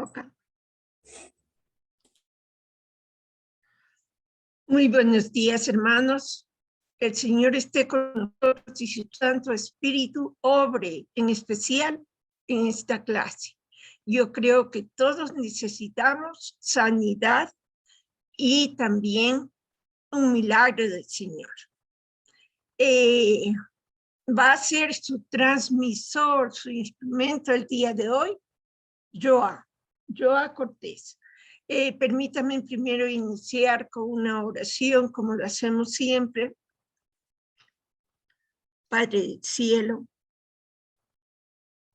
Ok. Muy buenos días, hermanos. El Señor esté con nosotros y su Santo Espíritu obre, en especial en esta clase. Yo creo que todos necesitamos sanidad y también un milagro del Señor. Va a ser su transmisor, su instrumento el día de hoy, Joa Cortés. Permítame primero iniciar con una oración, como lo hacemos siempre. Padre del cielo,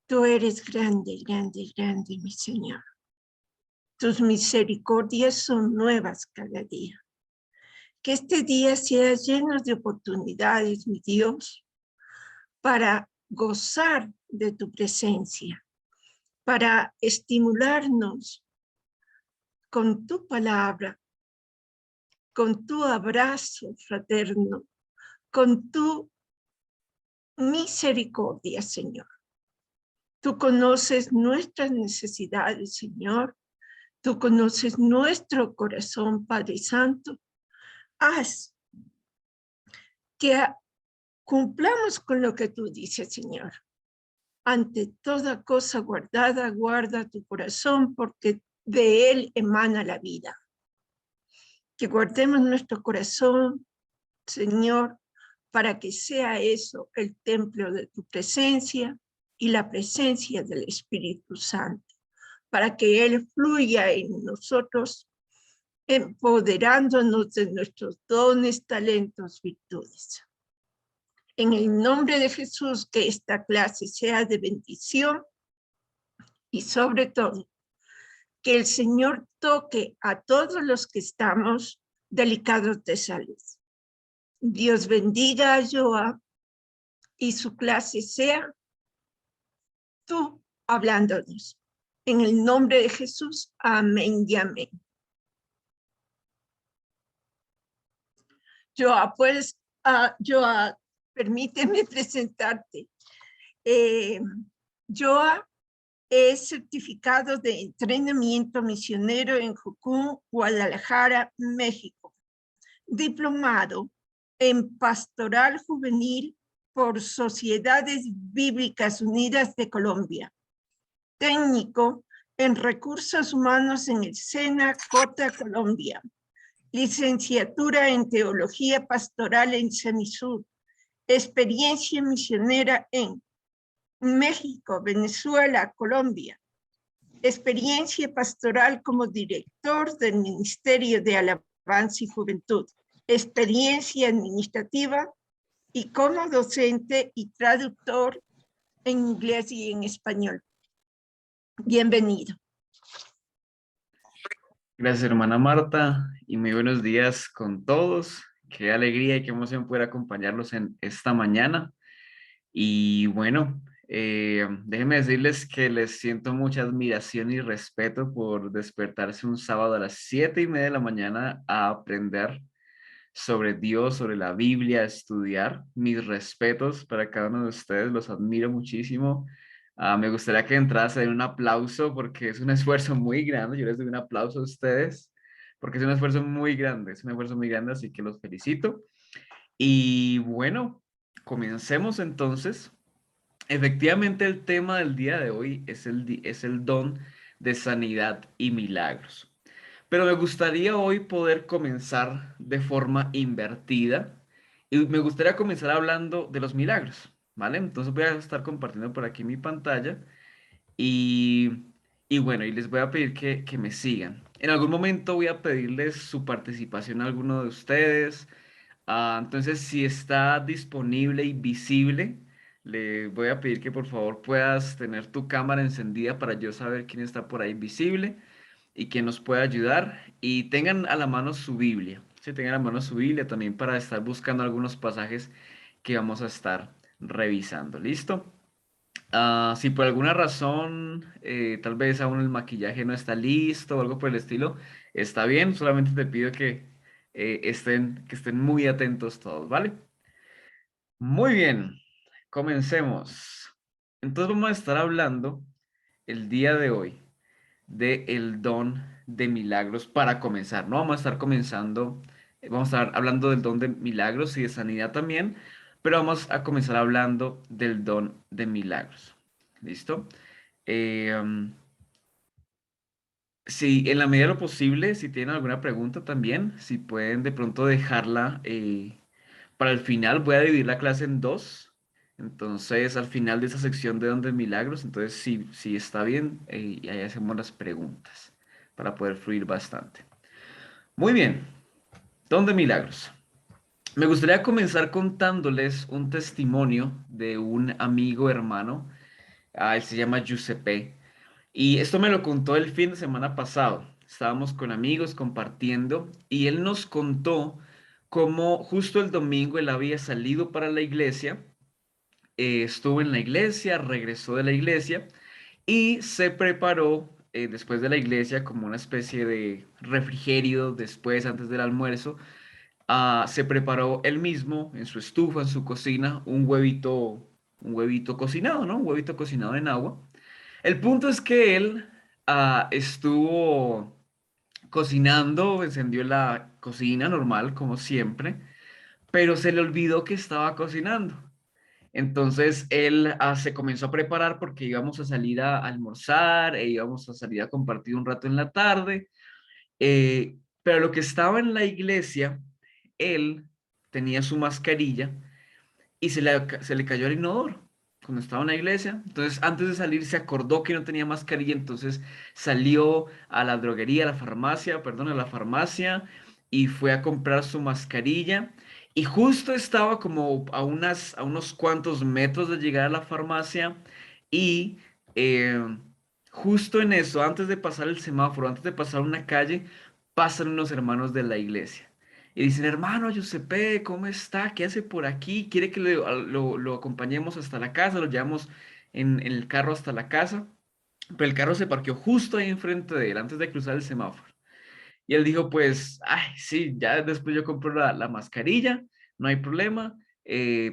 tú eres grande, grande, grande, mi Señor. Tus misericordias son nuevas cada día. Que este día sea lleno de oportunidades, mi Dios, para gozar de tu presencia, para estimularnos con tu palabra, con tu abrazo fraterno, con tu misericordia, Señor. Tú conoces nuestras necesidades, Señor. Tú conoces nuestro corazón, Padre Santo. Haz que cumplamos con lo que tú dices, Señor. Ante toda cosa guardada, guarda tu corazón, porque de él emana la vida. Que guardemos nuestro corazón, Señor, para que sea eso el templo de tu presencia y la presencia del Espíritu Santo, para que él fluya en nosotros, empoderándonos de nuestros dones, talentos, virtudes. En el nombre de Jesús, que esta clase sea de bendición y sobre todo, que el Señor toque a todos los que estamos delicados de salud. Dios bendiga a Joa y su clase sea tú hablándonos. En el nombre de Jesús, amén y amén. Joa, pues, Joa, permíteme presentarte. Joa es certificado de entrenamiento misionero en Jucún, Guadalajara, México. Diplomado en Pastoral Juvenil por Sociedades Bíblicas Unidas de Colombia. Técnico en Recursos Humanos en el SENA, Cota, Colombia. Licenciatura en Teología Pastoral en Semisur. Experiencia misionera en México, Venezuela, Colombia. Experiencia pastoral como director del Ministerio de Alabanza y Juventud. Experiencia administrativa y como docente y traductor en inglés y en español. Bienvenido. Gracias, hermana Marta, y muy buenos días con todos. Qué alegría y qué emoción poder acompañarlos en esta mañana. Y bueno, déjenme decirles que les siento mucha admiración y respeto por despertarse un sábado a las 7:30 de la mañana a aprender sobre Dios, sobre la Biblia, a estudiar. Mis respetos para cada uno de ustedes, los admiro muchísimo. Me gustaría que entrase en un aplauso porque es un esfuerzo muy grande. Yo les doy un aplauso a ustedes porque es un esfuerzo muy grande, así que los felicito. Y bueno, comencemos entonces. Efectivamente, el tema del día de hoy es el don de sanidad y milagros. Pero me gustaría hoy poder comenzar de forma invertida y me gustaría comenzar hablando de los milagros, ¿vale? Entonces voy a estar compartiendo por aquí mi pantalla y, y bueno, y les voy a pedir que me sigan. En algún momento voy a pedirles su participación a alguno de ustedes. Entonces, si está disponible y visible, le voy a pedir que por favor puedas tener tu cámara encendida para yo saber quién está por ahí visible y quién nos puede ayudar. Y tengan a la mano su Biblia. Sí, tengan a la mano su Biblia también para estar buscando algunos pasajes que vamos a estar revisando. ¿Listo? Si por alguna razón tal vez aún el maquillaje no está listo o algo por el estilo, está bien, solamente te pido que estén muy atentos todos, ¿vale? Muy bien, comencemos. Entonces vamos a estar hablando el día de hoy del don de milagros para comenzar. No vamos a estar comenzando, vamos a estar hablando del don de milagros y de sanidad también, pero vamos a comenzar hablando del don de milagros. ¿Listo? Eh, um, si en la medida de lo posible, si tienen alguna pregunta también, si pueden de pronto dejarla para el final, voy a dividir la clase en dos. Entonces, al final de esa sección de donde milagros, entonces si está bien, y ahí hacemos las preguntas para poder fluir bastante. Muy bien, don de milagros. Me gustaría comenzar contándoles un testimonio de un amigo hermano. Él se llama Giuseppe. Y esto me lo contó el fin de semana pasado. Estábamos con amigos compartiendo y él nos contó cómo justo el domingo él había salido para la iglesia, estuvo en la iglesia, regresó de la iglesia y se preparó después de la iglesia como una especie de refrigerio después, antes del almuerzo. Se preparó él mismo en su estufa, en su cocina, un huevito cocinado, ¿no? Un huevito cocinado en agua. El punto es que él estuvo cocinando, encendió la cocina normal, como siempre, pero se le olvidó que estaba cocinando. Entonces él se comenzó a preparar porque íbamos a salir a almorzar e íbamos a salir a compartir un rato en la tarde. Pero lo que estaba en la iglesia, él tenía su mascarilla y se le cayó el inodoro cuando estaba en la iglesia. Entonces, antes de salir, se acordó que no tenía mascarilla, entonces salió a la droguería, a la farmacia, perdón, a la farmacia y fue a comprar su mascarilla. Y justo estaba como a unos cuantos metros de llegar a la farmacia y justo en eso, antes de pasar el semáforo, antes de pasar una calle, pasan unos hermanos de la iglesia. Y dicen, hermano Giuseppe, ¿cómo está? ¿Qué hace por aquí? ¿Quiere que lo acompañemos hasta la casa? Lo llevamos en el carro hasta la casa. Pero el carro se parqueó justo ahí enfrente de él, antes de cruzar el semáforo. Y él dijo, pues, ay, sí, ya después yo compro la mascarilla, no hay problema.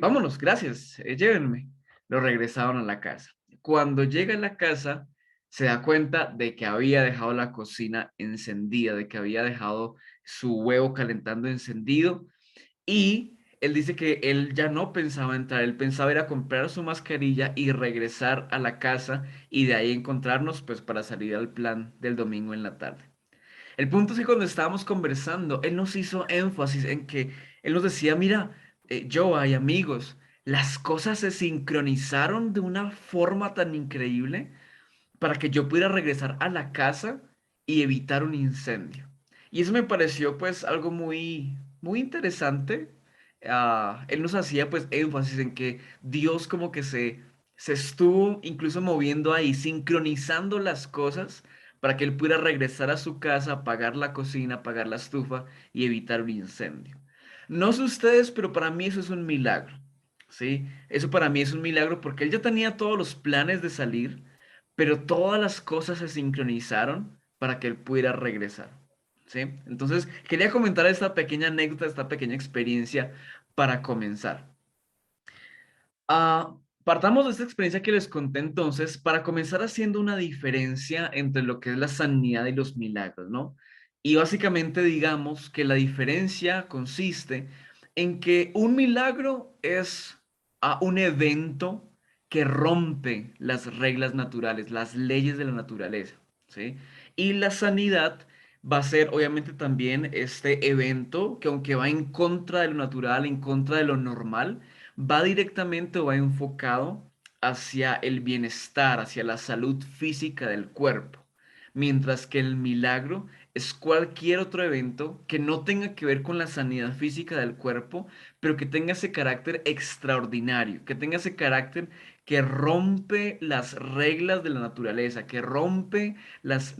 Vámonos, gracias, llévenme. Lo regresaron a la casa. Cuando llega a la casa, se da cuenta de que había dejado la cocina encendida, de que había dejado su huevo calentando encendido. Y él dice que él ya no pensaba entrar, él pensaba ir a comprar su mascarilla y regresar a la casa y de ahí encontrarnos pues para salir al plan del domingo en la tarde. El punto es que cuando estábamos conversando, él nos hizo énfasis en que él nos decía, mira, Joe, hay amigos, las cosas se sincronizaron de una forma tan increíble para que yo pudiera regresar a la casa y evitar un incendio. Y eso me pareció pues algo muy interesante. Él nos hacía pues énfasis en que Dios como que se estuvo incluso moviendo ahí, sincronizando las cosas para que él pudiera regresar a su casa, apagar la cocina, apagar la estufa y evitar un incendio. No sé ustedes, pero para mí eso es un milagro, ¿sí? Eso para mí es un milagro porque él ya tenía todos los planes de salir, pero todas las cosas se sincronizaron para que él pudiera regresar, ¿sí? Entonces, quería comentar esta pequeña anécdota, esta pequeña experiencia para comenzar. Partamos de esta experiencia que les conté entonces para comenzar haciendo una diferencia entre lo que es la sanidad y los milagros, ¿no? Y básicamente digamos que la diferencia consiste en que un milagro es un evento que rompe las reglas naturales, las leyes de la naturaleza, ¿sí? Y la sanidad va a ser obviamente también este evento que aunque va en contra de lo natural, en contra de lo normal, va directamente o va enfocado hacia el bienestar, hacia la salud física del cuerpo, mientras que el milagro es cualquier otro evento que no tenga que ver con la sanidad física del cuerpo, pero que tenga ese carácter extraordinario, que tenga ese carácter que rompe las reglas de la naturaleza, que rompe las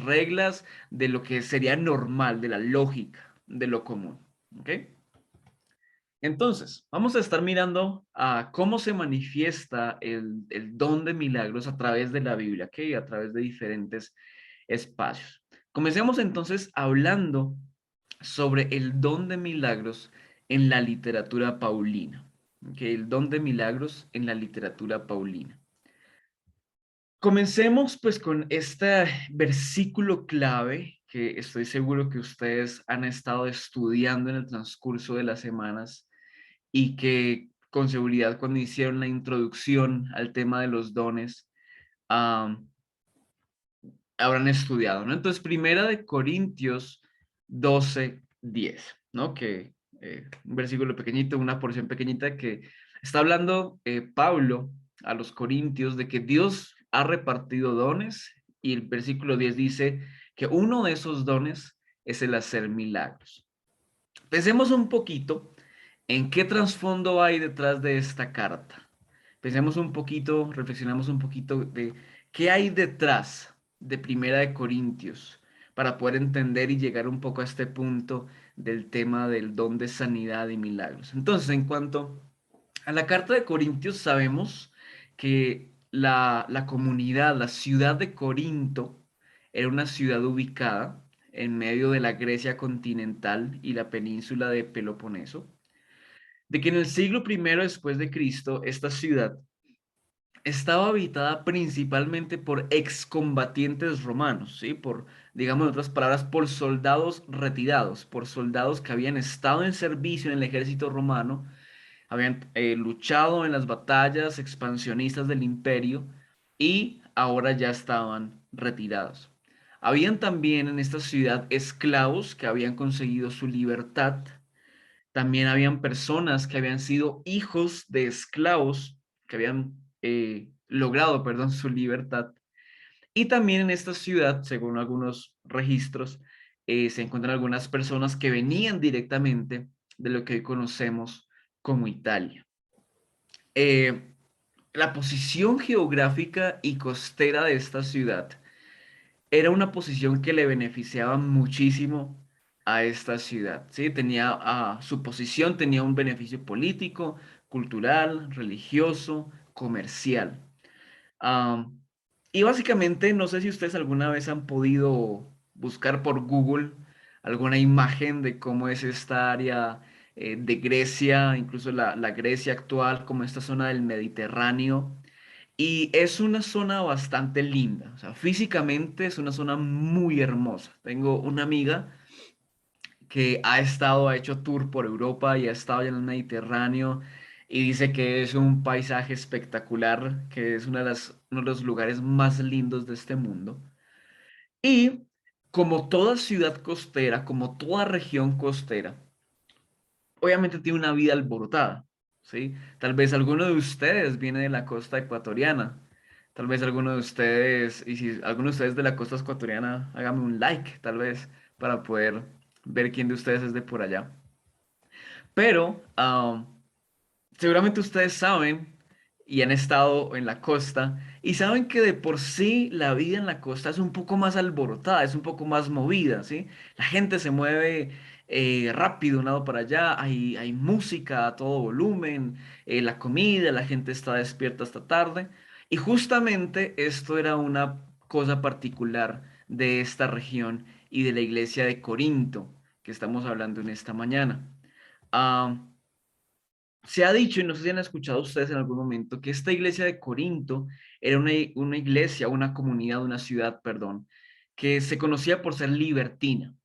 reglas de lo que sería normal, de la lógica, de lo común. ¿Ok? Entonces, vamos a estar mirando a cómo se manifiesta el don de milagros a través de la Biblia, ¿ok? A través de diferentes espacios. Comencemos entonces hablando sobre el don de milagros en la literatura paulina, ¿ok? El don de milagros en la literatura paulina. Comencemos pues con este versículo clave que estoy seguro que ustedes han estado estudiando en el transcurso de las semanas y que con seguridad cuando hicieron la introducción al tema de los dones, am, habrán estudiado, ¿no? Entonces, Primera de Corintios 12:10, ¿no? Que un versículo pequeñito, una porción pequeñita que está hablando Pablo a los Corintios de que Dios ha repartido dones y el versículo 10 dice que uno de esos dones es el hacer milagros. Pensemos un poquito en qué trasfondo hay detrás de esta carta. Pensemos un poquito, reflexionamos un poquito de qué hay detrás de Primera de Corintios para poder entender y llegar un poco a este punto del tema del don de sanidad y milagros. Entonces, en cuanto a la carta de Corintios, sabemos que la comunidad, la ciudad de Corinto, era una ciudad ubicada en medio de la Grecia continental y la península de Peloponeso, de que en el siglo primero después de Cristo, esta ciudad estaba habitada principalmente por excombatientes romanos, ¿sí? Por, digamos en otras palabras, por soldados retirados, por soldados que habían estado en servicio en el ejército romano, habían luchado en las batallas expansionistas del imperio y ahora ya estaban retirados. Habían también en esta ciudad esclavos que habían conseguido su libertad. También habían personas que habían sido hijos de esclavos que habían logrado, perdón, su libertad. Y también en esta ciudad, según algunos registros, se encuentran algunas personas que venían directamente de lo que hoy conocemos como Italia. Eh, la posición geográfica y costera de esta ciudad era una posición que le beneficiaba muchísimo a esta ciudad, ¿sí? Tenía su posición, tenía un beneficio político, cultural, religioso, comercial. Am, y básicamente, no sé si ustedes alguna vez han podido buscar por Google alguna imagen de cómo es esta área de Grecia, incluso la Grecia actual, como esta zona del Mediterráneo. Y es una zona bastante linda, o sea, físicamente es una zona muy hermosa. Tengo una amiga que ha estado, ha hecho tour por Europa y ha estado ya en el Mediterráneo y dice que es un paisaje espectacular, que es uno de los lugares más lindos de este mundo. Y como toda ciudad costera, como toda región costera, obviamente tiene una vida alborotada, ¿sí? Tal vez alguno de ustedes viene de la costa ecuatoriana. Tal vez alguno de ustedes, y si alguno de ustedes de la costa ecuatoriana, hágame un like, tal vez, para poder ver quién de ustedes es de por allá. Pero seguramente ustedes saben y han estado en la costa y saben que de por sí la vida en la costa es un poco más alborotada, es un poco más movida, ¿sí? La gente se mueve rápido de un lado para allá, hay música a todo volumen, la comida, la gente está despierta hasta tarde y justamente esto era una cosa particular de esta región y de la iglesia de Corinto que estamos hablando en esta mañana. Ah, Se ha dicho, y no sé si han escuchado ustedes en algún momento, que esta iglesia de Corinto era una iglesia, una comunidad, una ciudad, perdón, que se conocía por ser libertina,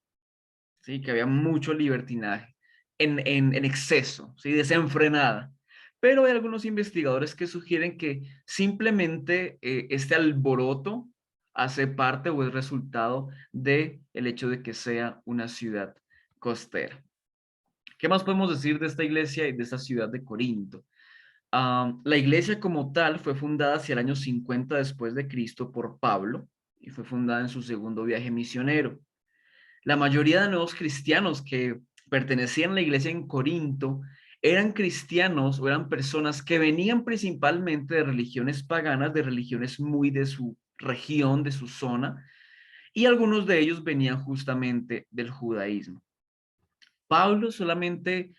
¿sí? Que había mucho libertinaje en exceso, ¿sí? Desenfrenada. Pero hay algunos investigadores que sugieren que simplemente este alboroto hace parte o es resultado de el hecho de que sea una ciudad costera. ¿Qué más podemos decir de esta iglesia y de esta ciudad de Corinto? La iglesia como tal fue fundada hacia el año 50 después de Cristo por Pablo y fue fundada en su segundo viaje misionero. La mayoría de nuevos cristianos que pertenecían a la iglesia en Corinto eran cristianos o eran personas que venían principalmente de religiones paganas, de religiones muy de su región, de su zona, y algunos de ellos venían justamente del judaísmo. Pablo solamente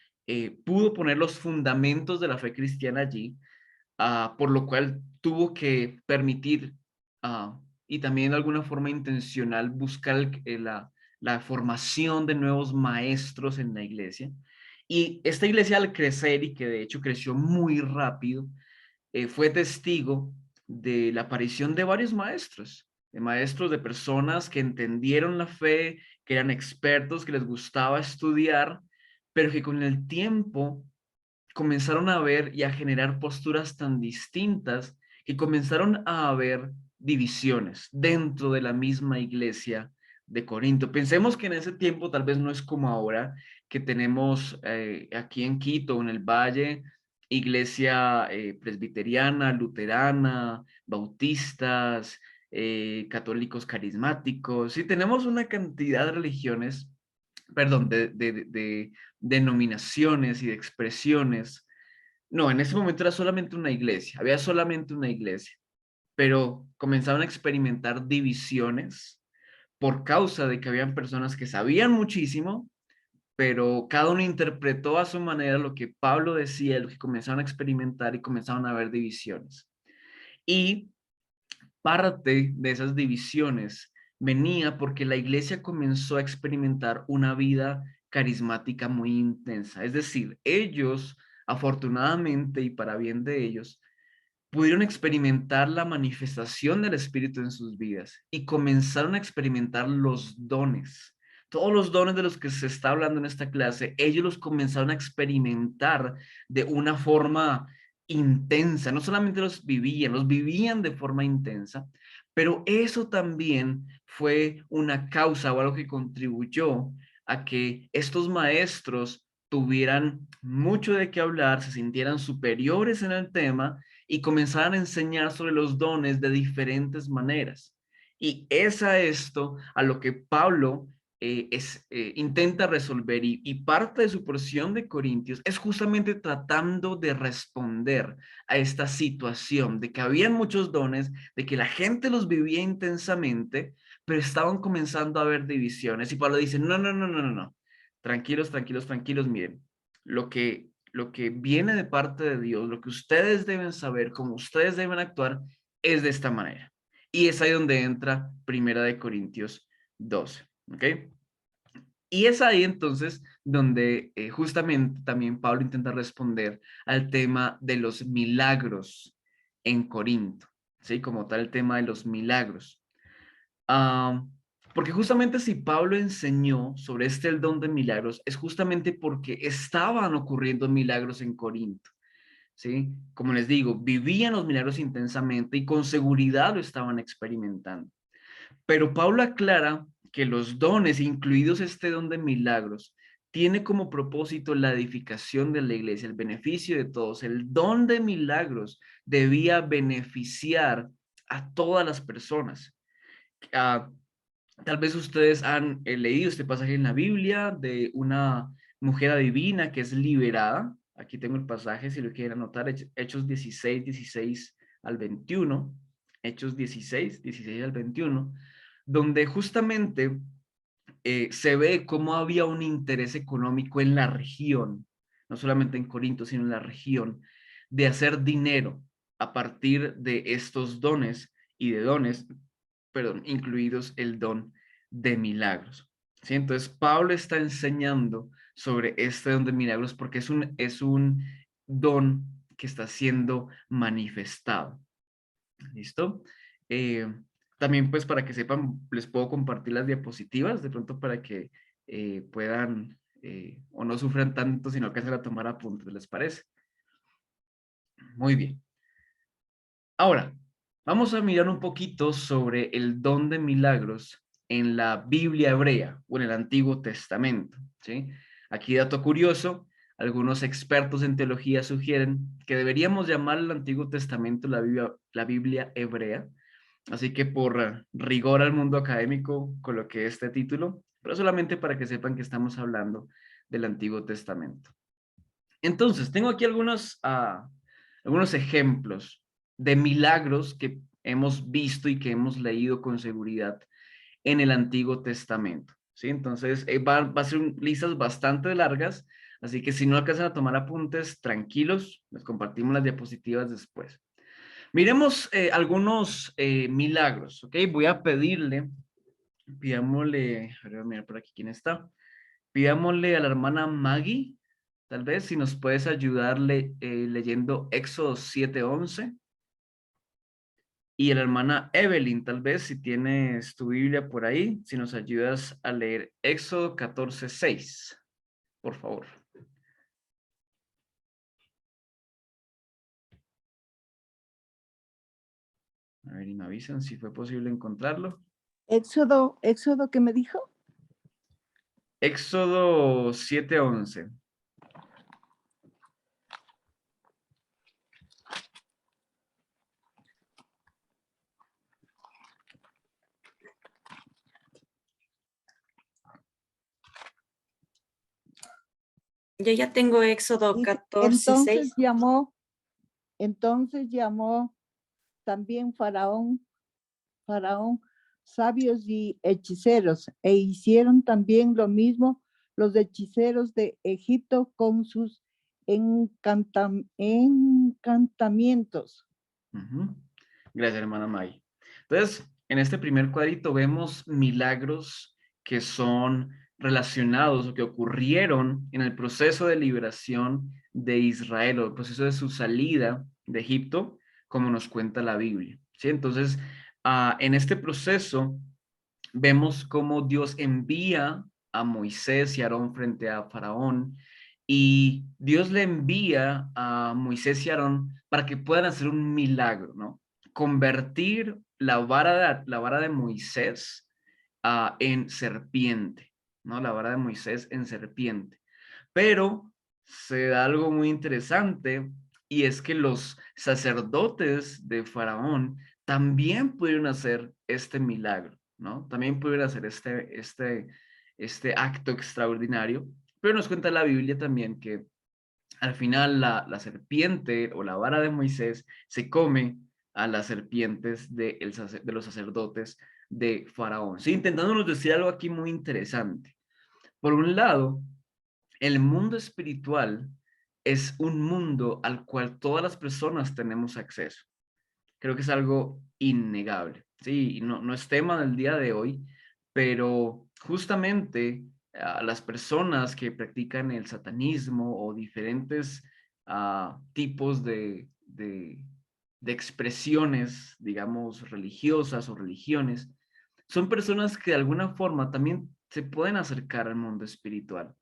pudo poner los fundamentos de la fe cristiana allí, por lo cual tuvo que permitir y también de alguna forma intencional buscar la formación de nuevos maestros en la iglesia. Y esta iglesia al crecer y que de hecho creció muy rápido, fue testigo de la aparición de varios maestros, de personas que entendieron la fe, que eran expertos, que les gustaba estudiar, pero que con el tiempo comenzaron a ver y a generar posturas tan distintas que comenzaron a haber divisiones dentro de la misma iglesia de Corinto. Pensemos que en ese tiempo tal vez no es como ahora, que tenemos aquí en Quito, en el Valle, iglesia presbiteriana, luterana, bautistas, católicos carismáticos. Sí, tenemos una cantidad de religiones, perdón, de denominaciones y de expresiones. No, en ese momento era solamente una iglesia, había solamente una iglesia, pero comenzaron a experimentar divisiones por causa de que habían personas que sabían muchísimo, pero cada uno interpretó a su manera lo que Pablo decía, lo que comenzaron a experimentar y comenzaron a haber divisiones. Y parte de esas divisiones venía porque la iglesia comenzó a experimentar una vida carismática muy intensa. Es decir, ellos, afortunadamente y para bien de ellos, pudieron experimentar la manifestación del Espíritu en sus vidas y comenzaron a experimentar los dones. Todos los dones de los que se está hablando en esta clase, ellos los comenzaron a experimentar de una forma intensa. No solamente los vivían de forma intensa, pero eso también fue una causa o algo que contribuyó a que estos maestros tuvieran mucho de qué hablar, se sintieran superiores en el tema y comenzaron a enseñar sobre los dones de diferentes maneras. Y es a esto a lo que Pablo intenta resolver y parte de su porción de Corintios es justamente tratando de responder a esta situación de que habían muchos dones, de que la gente los vivía intensamente, pero estaban comenzando a haber divisiones. Y Pablo dice, no, no, no, no, no, no. Tranquilos, tranquilos, tranquilos, miren, lo que viene de parte de Dios, lo que ustedes deben saber, cómo ustedes deben actuar, es de esta manera. Y es ahí donde entra Primera de Corintios 12, ¿ok? Y es ahí entonces donde justamente también Pablo intenta responder al tema de los milagros en Corinto, ¿sí? Como tal el tema de los milagros. Ah, porque justamente si Pablo enseñó sobre el don de milagros, es justamente porque estaban ocurriendo milagros en Corinto, ¿sí? Como les digo, vivían los milagros intensamente y con seguridad lo estaban experimentando. Pero Pablo aclara que los dones, incluidos este don de milagros, tiene como propósito la edificación de la iglesia, el beneficio de todos. El don de milagros debía beneficiar a todas las personas. Ah, Tal vez ustedes han leído este pasaje en la Biblia de una mujer adivina que es liberada. Aquí tengo el pasaje, si lo quieren anotar, Hechos 16, 16 al 21. Hechos 16, 16 al 21, donde justamente se ve cómo había un interés económico en la región, no solamente en Corinto, sino en la región, de hacer dinero a partir de estos dones y de dones, perdón, incluidos el don de milagros. ¿Sí? Entonces, Pablo está enseñando sobre este don de milagros porque es un don que está siendo manifestado. ¿Listo? Eh, También pues para que sepan, les puedo compartir las diapositivas, de pronto para que puedan o no sufran tanto, sino que a tomar apuntes, ¿les parece? Muy bien. Ahora, vamos a mirar un poquito sobre el don de milagros en la Biblia hebrea o en el Antiguo Testamento, ¿sí? Aquí dato curioso, algunos expertos en teología sugieren que deberíamos llamar al Antiguo Testamento la Biblia hebrea, así que por rigor al mundo académico coloqué este título, pero solamente para que sepan que estamos hablando del Antiguo Testamento. Entonces, tengo aquí algunos ejemplos de milagros que hemos visto y que hemos leído con seguridad en el Antiguo Testamento, ¿sí? Entonces, va a ser listas bastante largas, así que si no alcanzan a tomar apuntes, tranquilos, les compartimos las diapositivas después. Miremos algunos milagros, ¿ok? Voy a pidámosle, a ver, voy a mirar por aquí quién está. Pidámosle a la hermana Maggie, tal vez si nos puedes ayudarle leyendo Éxodo 7:11. Y la hermana Evelyn, tal vez, si tienes tu Biblia por ahí, si nos ayudas a leer Éxodo 14:6, por favor. A ver, y me avisan si fue posible encontrarlo. Éxodo, ¿qué me dijo? Éxodo 7:11. Yo ya tengo Éxodo Dice, 14:6. entonces llamó también Faraón, sabios y hechiceros, e hicieron también lo mismo los hechiceros de Egipto con sus encantamientos. Gracias, hermana May. Entonces, en este primer cuadrito vemos milagros que son relacionados o que ocurrieron en el proceso de liberación de Israel o el proceso de su salida de Egipto, como nos cuenta la Biblia. ¿Sí? Entonces, en este proceso vemos cómo Dios envía a Moisés y Aarón frente a Faraón, y Dios le envía a Moisés y Aarón para que puedan hacer un milagro, ¿no? Convertir la vara de Moisés en serpiente, ¿no? La vara de Moisés en serpiente. Pero se da algo muy interesante, y es que los sacerdotes de Faraón también pudieron hacer este milagro, ¿no? También pudieron hacer este acto extraordinario, pero nos cuenta la Biblia también que al final la serpiente o la vara de Moisés se come a las serpientes de los sacerdotes de Faraón. Sí, intentándonos decir algo aquí muy interesante. Por un lado, el mundo espiritual es un mundo al cual todas las personas tenemos acceso. Creo que es algo innegable. Sí, no es tema del día de hoy, pero justamente a las personas que practican el satanismo o diferentes tipos de expresiones, digamos, religiosas o religiones, son personas que de alguna forma también se pueden acercar al mundo espiritual.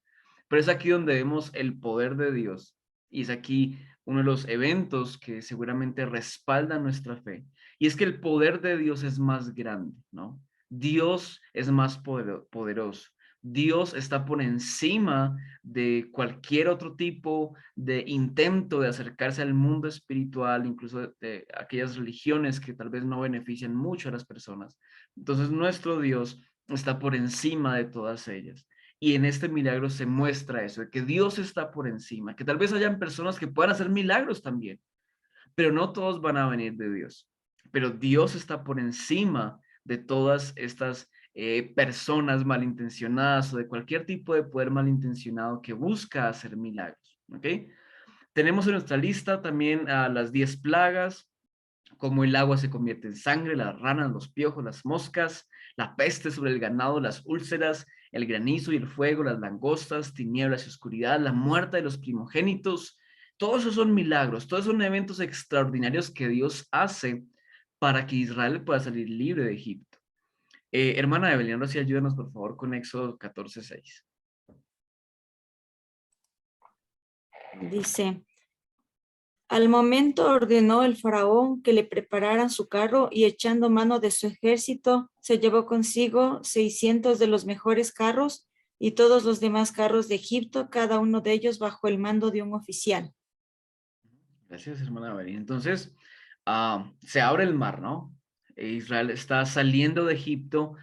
Pero es aquí donde vemos el poder de Dios, y es aquí uno de los eventos que seguramente respalda nuestra fe. Y es que el poder de Dios es más grande, ¿no? Dios es más poderoso. Dios está por encima de cualquier otro tipo de intento de acercarse al mundo espiritual, incluso de aquellas religiones que tal vez no benefician mucho a las personas. Entonces nuestro Dios está por encima de todas ellas. Y en este milagro se muestra eso, de que Dios está por encima, que tal vez hayan personas que puedan hacer milagros también, pero no todos van a venir de Dios. Pero Dios está por encima de todas estas personas malintencionadas o de cualquier tipo de poder malintencionado que busca hacer milagros. ¿Ok? Tenemos en nuestra lista también a las 10 plagas, como el agua se convierte en sangre, las ranas, los piojos, las moscas, la peste sobre el ganado, las úlceras, el granizo y el fuego, las langostas, tinieblas y oscuridad, la muerte de los primogénitos. Todos esos son milagros, todos son eventos extraordinarios que Dios hace para que Israel pueda salir libre de Egipto. Hermana Evelyn, ahora sí ayúdanos por favor con Éxodo 14:6. Dice, al momento ordenó el faraón que le prepararan su carro, y echando mano de su ejército, se llevó consigo 600 de los mejores carros y todos los demás carros de Egipto, cada uno de ellos bajo el mando de un oficial. Gracias, hermana Evelyn. Entonces, se abre el mar, ¿no? Israel está saliendo de Egipto,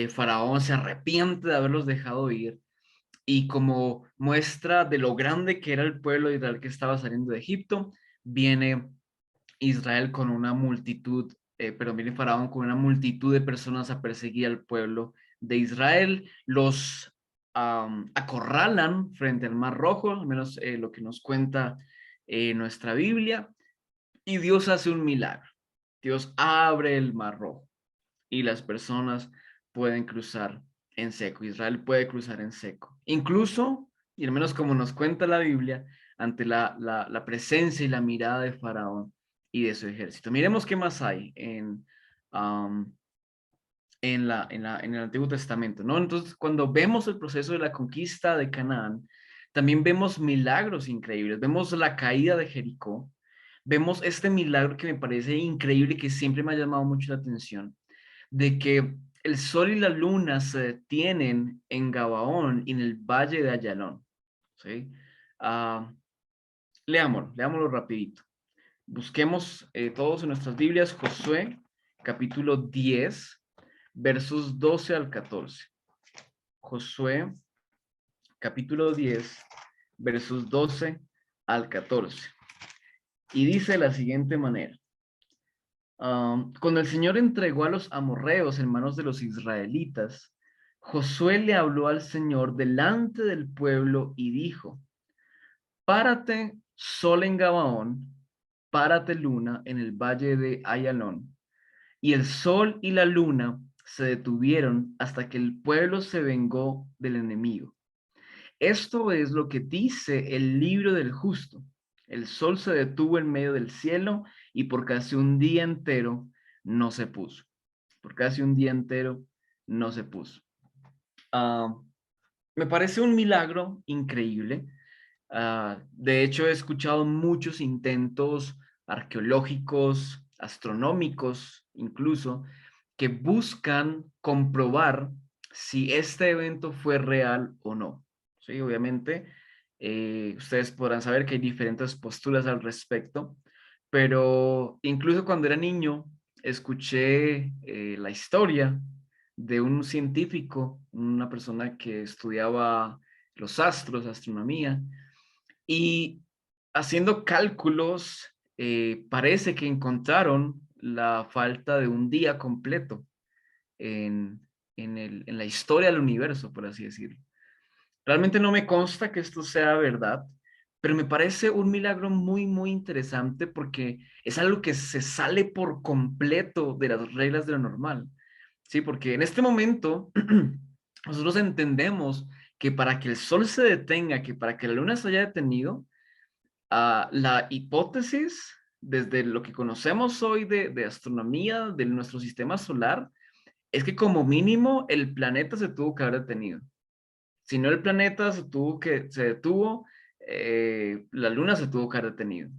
Faraón se arrepiente de haberlos dejado ir, y como muestra de lo grande que era el pueblo de Israel que estaba saliendo de Egipto, viene Israel con una multitud, viene Faraón con una multitud de personas a perseguir al pueblo de Israel, los acorralan frente al Mar Rojo, al menos lo que nos cuenta nuestra Biblia, y Dios hace un milagro. Dios abre el Mar Rojo y las personas pueden cruzar en seco. Israel puede cruzar en seco. Incluso, y al menos como nos cuenta la Biblia, ante la presencia y la mirada de Faraón, y de su ejército. Miremos qué más hay en el Antiguo Testamento, ¿no? Entonces, cuando vemos el proceso de la conquista de Canaán, también vemos milagros increíbles. Vemos la caída de Jericó. Vemos este milagro que me parece increíble y que siempre me ha llamado mucho la atención, de que el sol y la luna se detienen en Gabaón y en el valle de Ayalón, ¿sí? Leámoslo rapidito. Busquemos todos en nuestras Biblias Josué, capítulo 10, versos 12 al 14. Josué, capítulo 10, versos 12 al 14. Y dice de la siguiente manera. Cuando el Señor entregó a los amorreos en manos de los israelitas, Josué le habló al Señor delante del pueblo y dijo: párate, sol en Gabaón, párate, luna, en el valle de Ayalón. Y el sol y la luna se detuvieron hasta que el pueblo se vengó del enemigo. Esto es lo que dice el libro del justo. El sol se detuvo en medio del cielo y por casi un día entero no se puso. Por casi un día entero no se puso. Me parece un milagro increíble. De hecho, he escuchado muchos intentos arqueológicos, astronómicos, incluso, que buscan comprobar si este evento fue real o no. Sí, obviamente, ustedes podrán saber que hay diferentes posturas al respecto, pero incluso cuando era niño, escuché la historia de un científico, una persona que estudiaba los astros, astronomía, y haciendo cálculos, parece que encontraron la falta de un día completo en la historia del universo, por así decirlo. Realmente no me consta que esto sea verdad, pero me parece un milagro muy, muy interesante porque es algo que se sale por completo de las reglas de lo normal. Sí, porque en este momento nosotros entendemos que para que el sol se detenga, que para que la luna se haya detenido, la hipótesis, desde lo que conocemos hoy de astronomía, de nuestro sistema solar, es que como mínimo el planeta se tuvo que haber detenido. Si no, el planeta se detuvo, la luna se tuvo que haber detenido.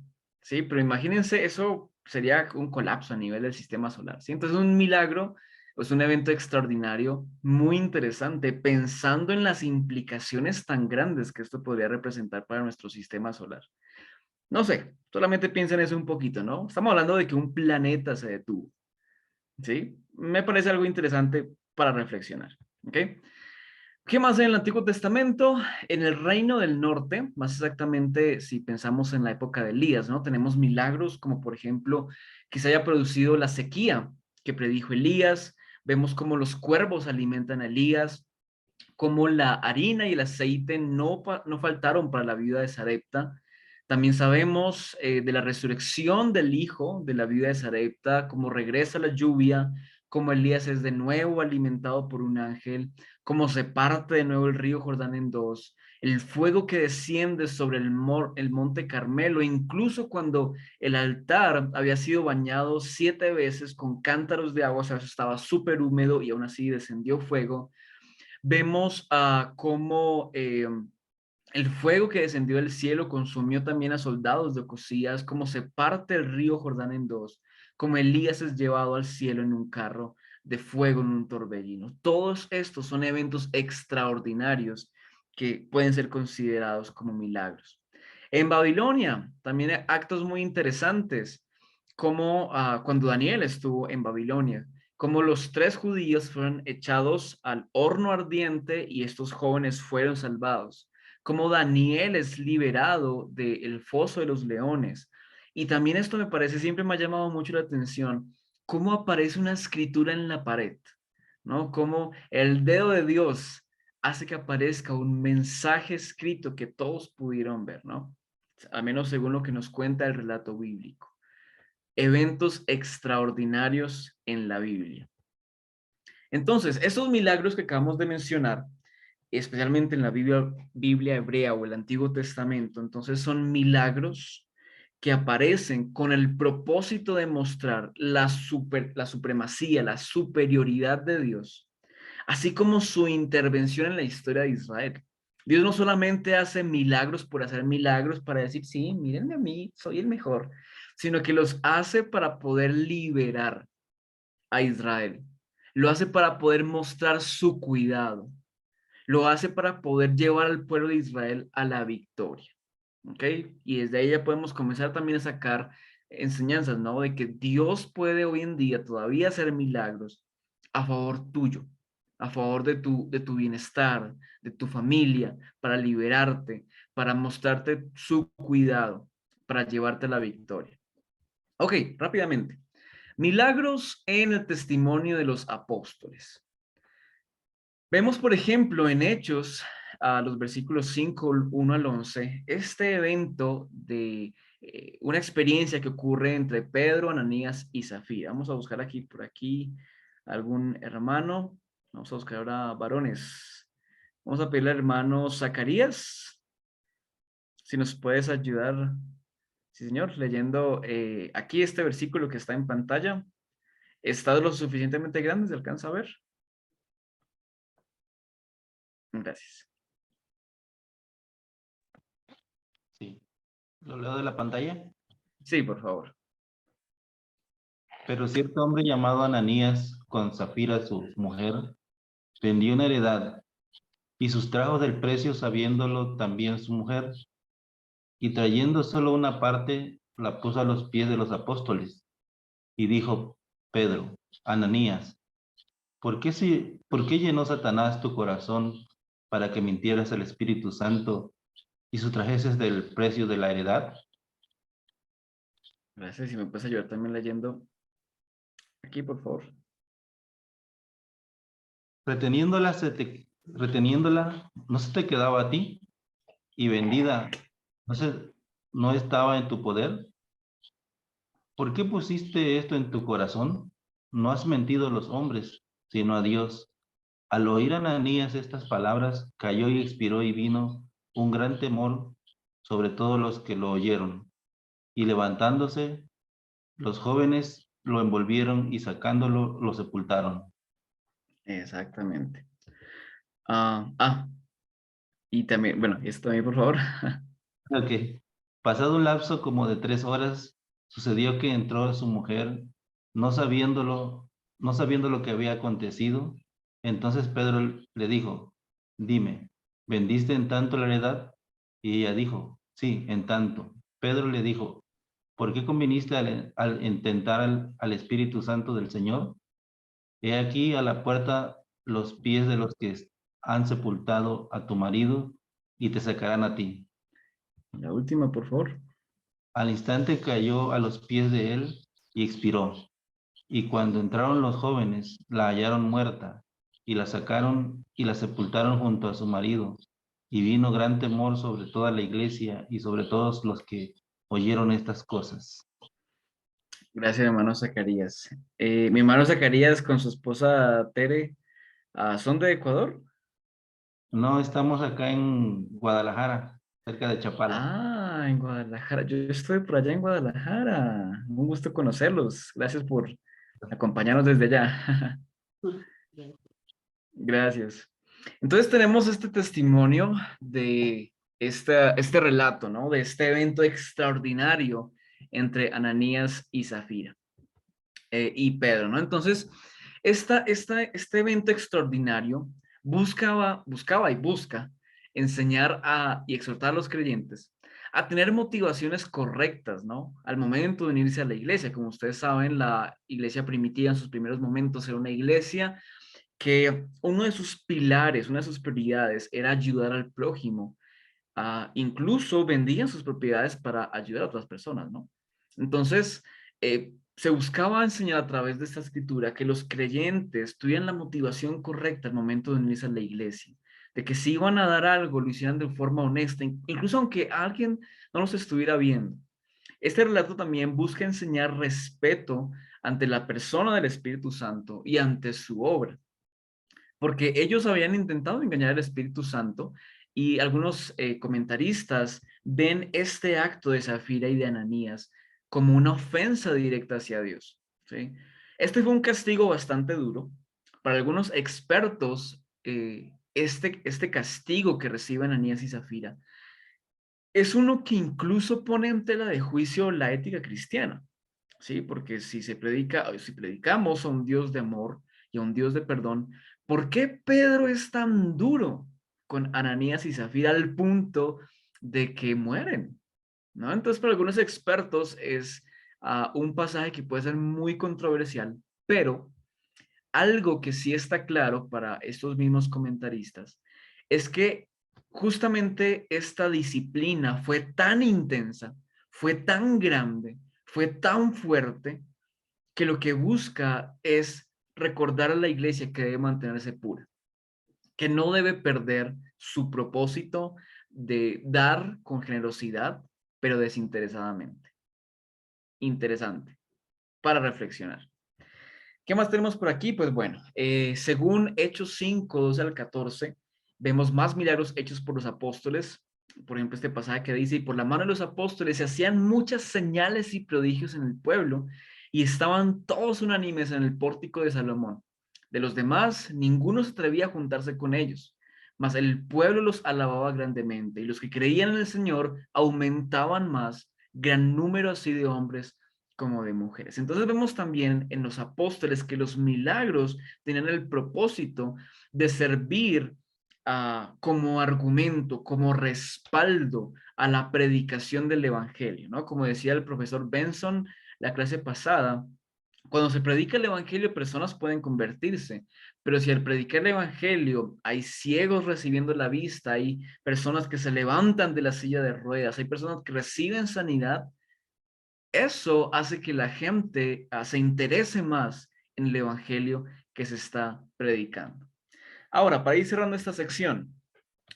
Sí, pero imagínense, eso sería un colapso a nivel del sistema solar. ¿Sí? Entonces, un milagro es un evento extraordinario, muy interesante, pensando en las implicaciones tan grandes que esto podría representar para nuestro sistema solar. No sé, solamente piensen eso un poquito, ¿no? Estamos hablando de que un planeta se detuvo, ¿sí? Me parece algo interesante para reflexionar, ¿ok? ¿Qué más hay en el Antiguo Testamento? En el Reino del Norte, más exactamente si pensamos en la época de Elías, ¿no? Tenemos milagros como por ejemplo que se haya producido la sequía que predijo Elías, vemos cómo los cuervos alimentan a Elías, cómo la harina y el aceite no faltaron para la vida de Sarepta. También sabemos de la resurrección del hijo de la vida de Sarepta, cómo regresa la lluvia, cómo Elías es de nuevo alimentado por un ángel, cómo se parte de nuevo el río Jordán en dos, el fuego que desciende sobre el monte Carmelo, incluso cuando el altar había sido bañado 7 veces con cántaros de agua, o sea, estaba súper húmedo y aún así descendió fuego. Vemos cómo el fuego que descendió del cielo consumió también a soldados de Ocosías, cómo se parte el río Jordán en dos, como Elías es llevado al cielo en un carro de fuego en un torbellino. Todos estos son eventos extraordinarios que pueden ser considerados como milagros. En Babilonia también hay actos muy interesantes, como cuando Daniel estuvo en Babilonia, como los 3 judíos fueron echados al horno ardiente y estos jóvenes fueron salvados, como Daniel es liberado del foso de los leones. Y también esto me parece, siempre me ha llamado mucho la atención, cómo aparece una escritura en la pared, ¿no? Cómo el dedo de Dios hace que aparezca un mensaje escrito que todos pudieron ver, ¿no? Al menos según lo que nos cuenta el relato bíblico. Eventos extraordinarios en la Biblia. Entonces, esos milagros que acabamos de mencionar, especialmente en la Biblia hebrea o el Antiguo Testamento, entonces son milagros que aparecen con el propósito de mostrar la supremacía, la superioridad de Dios, así como su intervención en la historia de Israel. Dios no solamente hace milagros por hacer milagros para decir, sí, mírenme a mí, soy el mejor, sino que los hace para poder liberar a Israel. Lo hace para poder mostrar su cuidado. Lo hace para poder llevar al pueblo de Israel a la victoria. ¿Ok? Y desde ahí ya podemos comenzar también a sacar enseñanzas, ¿no? De que Dios puede hoy en día todavía hacer milagros a favor tuyo, a favor de tu bienestar, de tu familia, para liberarte, para mostrarte su cuidado, para llevarte a la victoria. Ok, rápidamente. Milagros en el testimonio de los apóstoles. Vemos, por ejemplo, en Hechos, a los versículos 5, 1 al 11, este evento de una experiencia que ocurre entre Pedro, Ananías y Zafira. Vamos a buscar aquí, por aquí, algún hermano. Vamos a buscar ahora varones. Vamos a pedirle al hermano Zacarías, si nos puedes ayudar. Sí, señor, leyendo aquí este versículo que está en pantalla. ¿Está lo suficientemente grande? ¿Se alcanza a ver? Gracias. Sí. ¿Lo leo de la pantalla? Sí, por favor. Pero cierto hombre llamado Ananías, con Zafira su mujer, vendió una heredad y sustrajo del precio sabiéndolo también su mujer, y trayendo solo una parte, la puso a los pies de los apóstoles, y dijo Pedro, Ananías, ¿por qué llenó Satanás tu corazón para que mintieras al Espíritu Santo y sustrajeses del precio de la heredad? Gracias. Si me puedes ayudar también leyendo aquí, por favor. Reteniéndola, ¿no se te quedaba a ti? Y vendida, ¿no estaba en tu poder? ¿Por qué pusiste esto en tu corazón? No has mentido a los hombres, sino a Dios. Al oír Ananías estas palabras, cayó y expiró, y vino un gran temor sobre todos los que lo oyeron. Y levantándose, los jóvenes lo envolvieron y sacándolo, lo sepultaron. Exactamente. Y también, bueno, esto también, por favor. Ok. Pasado un lapso como de 3 horas, sucedió que entró su mujer, no sabiendo lo que había acontecido. Entonces Pedro le dijo, dime, ¿vendiste en tanto la heredad? Y ella dijo, sí, en tanto. Pedro le dijo, ¿por qué conviniste al intentar al Espíritu Santo del Señor? He aquí a la puerta los pies de los que han sepultado a tu marido y te sacarán a ti. La última, por favor. Al instante cayó a los pies de él y expiró. Y cuando entraron los jóvenes, la hallaron muerta, y la sacaron y la sepultaron junto a su marido. Y vino gran temor sobre toda la iglesia y sobre todos los que oyeron estas cosas. Gracias, hermano Zacarías. Mi hermano Zacarías con su esposa Tere, ¿son de Ecuador? No, estamos acá en Guadalajara, cerca de Chapala. En Guadalajara. Yo estoy por allá en Guadalajara. Un gusto conocerlos. Gracias por acompañarnos desde allá. Gracias. Entonces tenemos este testimonio de este relato, ¿no? De este evento extraordinario entre Ananías y Zafira y Pedro, ¿no? Entonces, este evento extraordinario buscaba y busca enseñar y exhortar a los creyentes a tener motivaciones correctas, ¿no? Al momento de unirse a la iglesia. Como ustedes saben, la iglesia primitiva en sus primeros momentos era una iglesia que uno de sus pilares, una de sus prioridades era ayudar al prójimo. Incluso vendían sus propiedades para ayudar a otras personas, ¿no? Entonces, se buscaba enseñar a través de esta escritura que los creyentes tuvieran la motivación correcta al momento de unirse a la iglesia, de que si iban a dar algo, lo hicieran de forma honesta, incluso aunque alguien no los estuviera viendo. Este relato también busca enseñar respeto ante la persona del Espíritu Santo y ante su obra, porque ellos habían intentado engañar al Espíritu Santo Y algunos comentaristas ven este acto de Zafira y de Ananías como una ofensa directa hacia Dios, ¿sí? Este fue un castigo bastante duro. Para algunos expertos, este castigo que reciben Ananías y Zafira es uno que incluso pone en tela de juicio la ética cristiana, ¿sí? Porque si se predica, o si predicamos a un Dios de amor y a un Dios de perdón, ¿por qué Pedro es tan duro con Ananías y Zafira al punto de que mueren? ¿No? Entonces, para algunos expertos es un pasaje que puede ser muy controversial, pero algo que sí está claro para estos mismos comentaristas es que justamente esta disciplina fue tan intensa, fue tan grande, fue tan fuerte, que lo que busca es recordar a la iglesia que debe mantenerse pura, que no debe perder su propósito de dar con generosidad, pero desinteresadamente. Interesante para reflexionar. ¿Qué más tenemos por aquí? Pues bueno, según Hechos 5, 12 al 14, vemos más milagros hechos por los apóstoles. Por ejemplo, este pasaje que dice, y por la mano de los apóstoles se hacían muchas señales y prodigios en el pueblo, y estaban todos unánimes en el pórtico de Salomón. De los demás, ninguno se atrevía a juntarse con ellos, mas el pueblo los alababa grandemente, y los que creían en el Señor aumentaban más, gran número así de hombres como de mujeres. Entonces vemos también en los apóstoles que los milagros tenían el propósito de servir como argumento, como respaldo a la predicación del evangelio, ¿no? Como decía el profesor Benson la clase pasada, cuando se predica el evangelio, personas pueden convertirse, pero si al predicar el evangelio hay ciegos recibiendo la vista, hay personas que se levantan de la silla de ruedas, hay personas que reciben sanidad, eso hace que la gente se interese más en el evangelio que se está predicando. Ahora, para ir cerrando esta sección,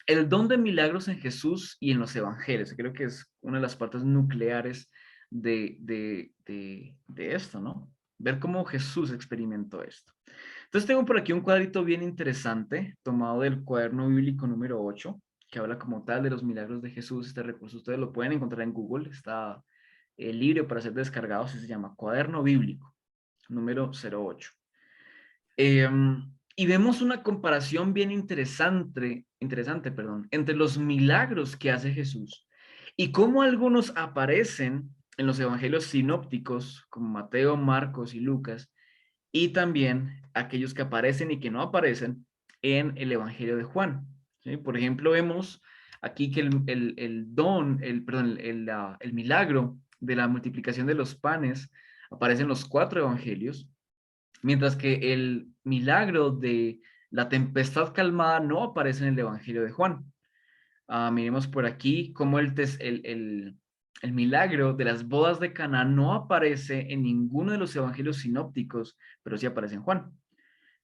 el don de milagros en Jesús y en los evangelios, creo que es una de las partes nucleares de esto, ¿no? Ver cómo Jesús experimentó esto. Entonces tengo por aquí un cuadrito bien interesante, tomado del cuaderno bíblico número 8, que habla como tal de los milagros de Jesús. Este recurso ustedes lo pueden encontrar en Google, está libre para ser descargado, se llama Cuaderno Bíblico, número 08. Y vemos una comparación bien interesante, entre los milagros que hace Jesús y cómo algunos aparecen en los evangelios sinópticos, como Mateo, Marcos y Lucas, y también aquellos que aparecen y que no aparecen en el evangelio de Juan, ¿sí? Por ejemplo, vemos aquí que el milagro de la multiplicación de los panes aparece en los 4 evangelios, mientras que el milagro de la tempestad calmada no aparece en el evangelio de Juan. Miremos por aquí cómo el milagro de las bodas de Caná no aparece en ninguno de los evangelios sinópticos, pero sí aparece en Juan.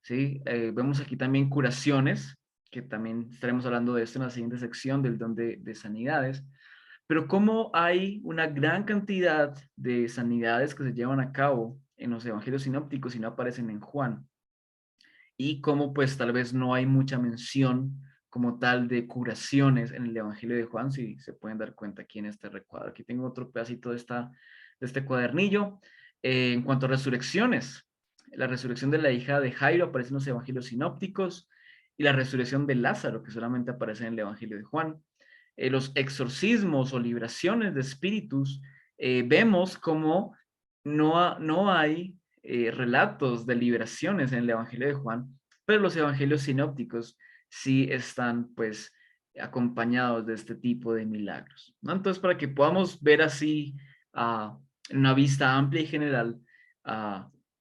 ¿Sí? Vemos aquí también curaciones, que también estaremos hablando de esto en la siguiente sección del don de sanidades, pero cómo hay una gran cantidad de sanidades que se llevan a cabo en los evangelios sinópticos y no aparecen en Juan, y cómo pues tal vez no hay mucha mención como tal de curaciones en el evangelio de Juan, si se pueden dar cuenta aquí en este recuadro. Aquí tengo otro pedacito de este cuadernillo. En cuanto a resurrecciones, la resurrección de la hija de Jairo aparece en los evangelios sinópticos, y la resurrección de Lázaro, que solamente aparece en el evangelio de Juan. Los exorcismos o liberaciones de espíritus, vemos como no hay relatos de liberaciones en el Evangelio de Juan, pero los evangelios sinópticos sí están pues acompañados de este tipo de milagros, ¿no? Entonces, para que podamos ver así en una vista amplia y general,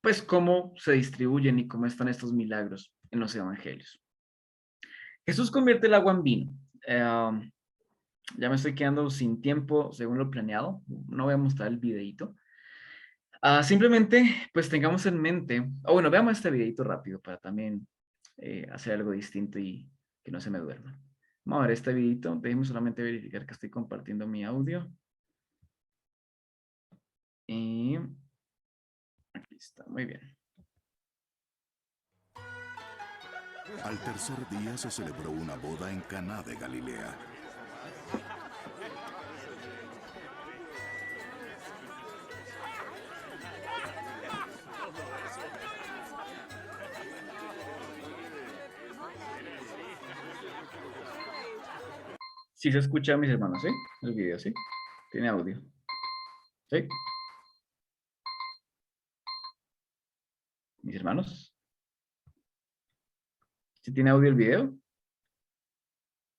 pues cómo se distribuyen y cómo están estos milagros en los evangelios. Jesús convierte el agua en vino. Ya me estoy quedando sin tiempo según lo planeado. No voy a mostrar el videito. Simplemente, pues tengamos en mente, o bueno, veamos este videito rápido para también hacer algo distinto y que no se me duerma. Vamos a ver este videito. Déjenme solamente verificar que estoy compartiendo mi audio. Y aquí está, muy bien. Al tercer día se celebró una boda en Caná de Galilea. Sí se escucha, mis hermanos, ¿sí? El video, ¿sí? Tiene audio. ¿Sí? Mis hermanos. ¿Sí tiene audio el video?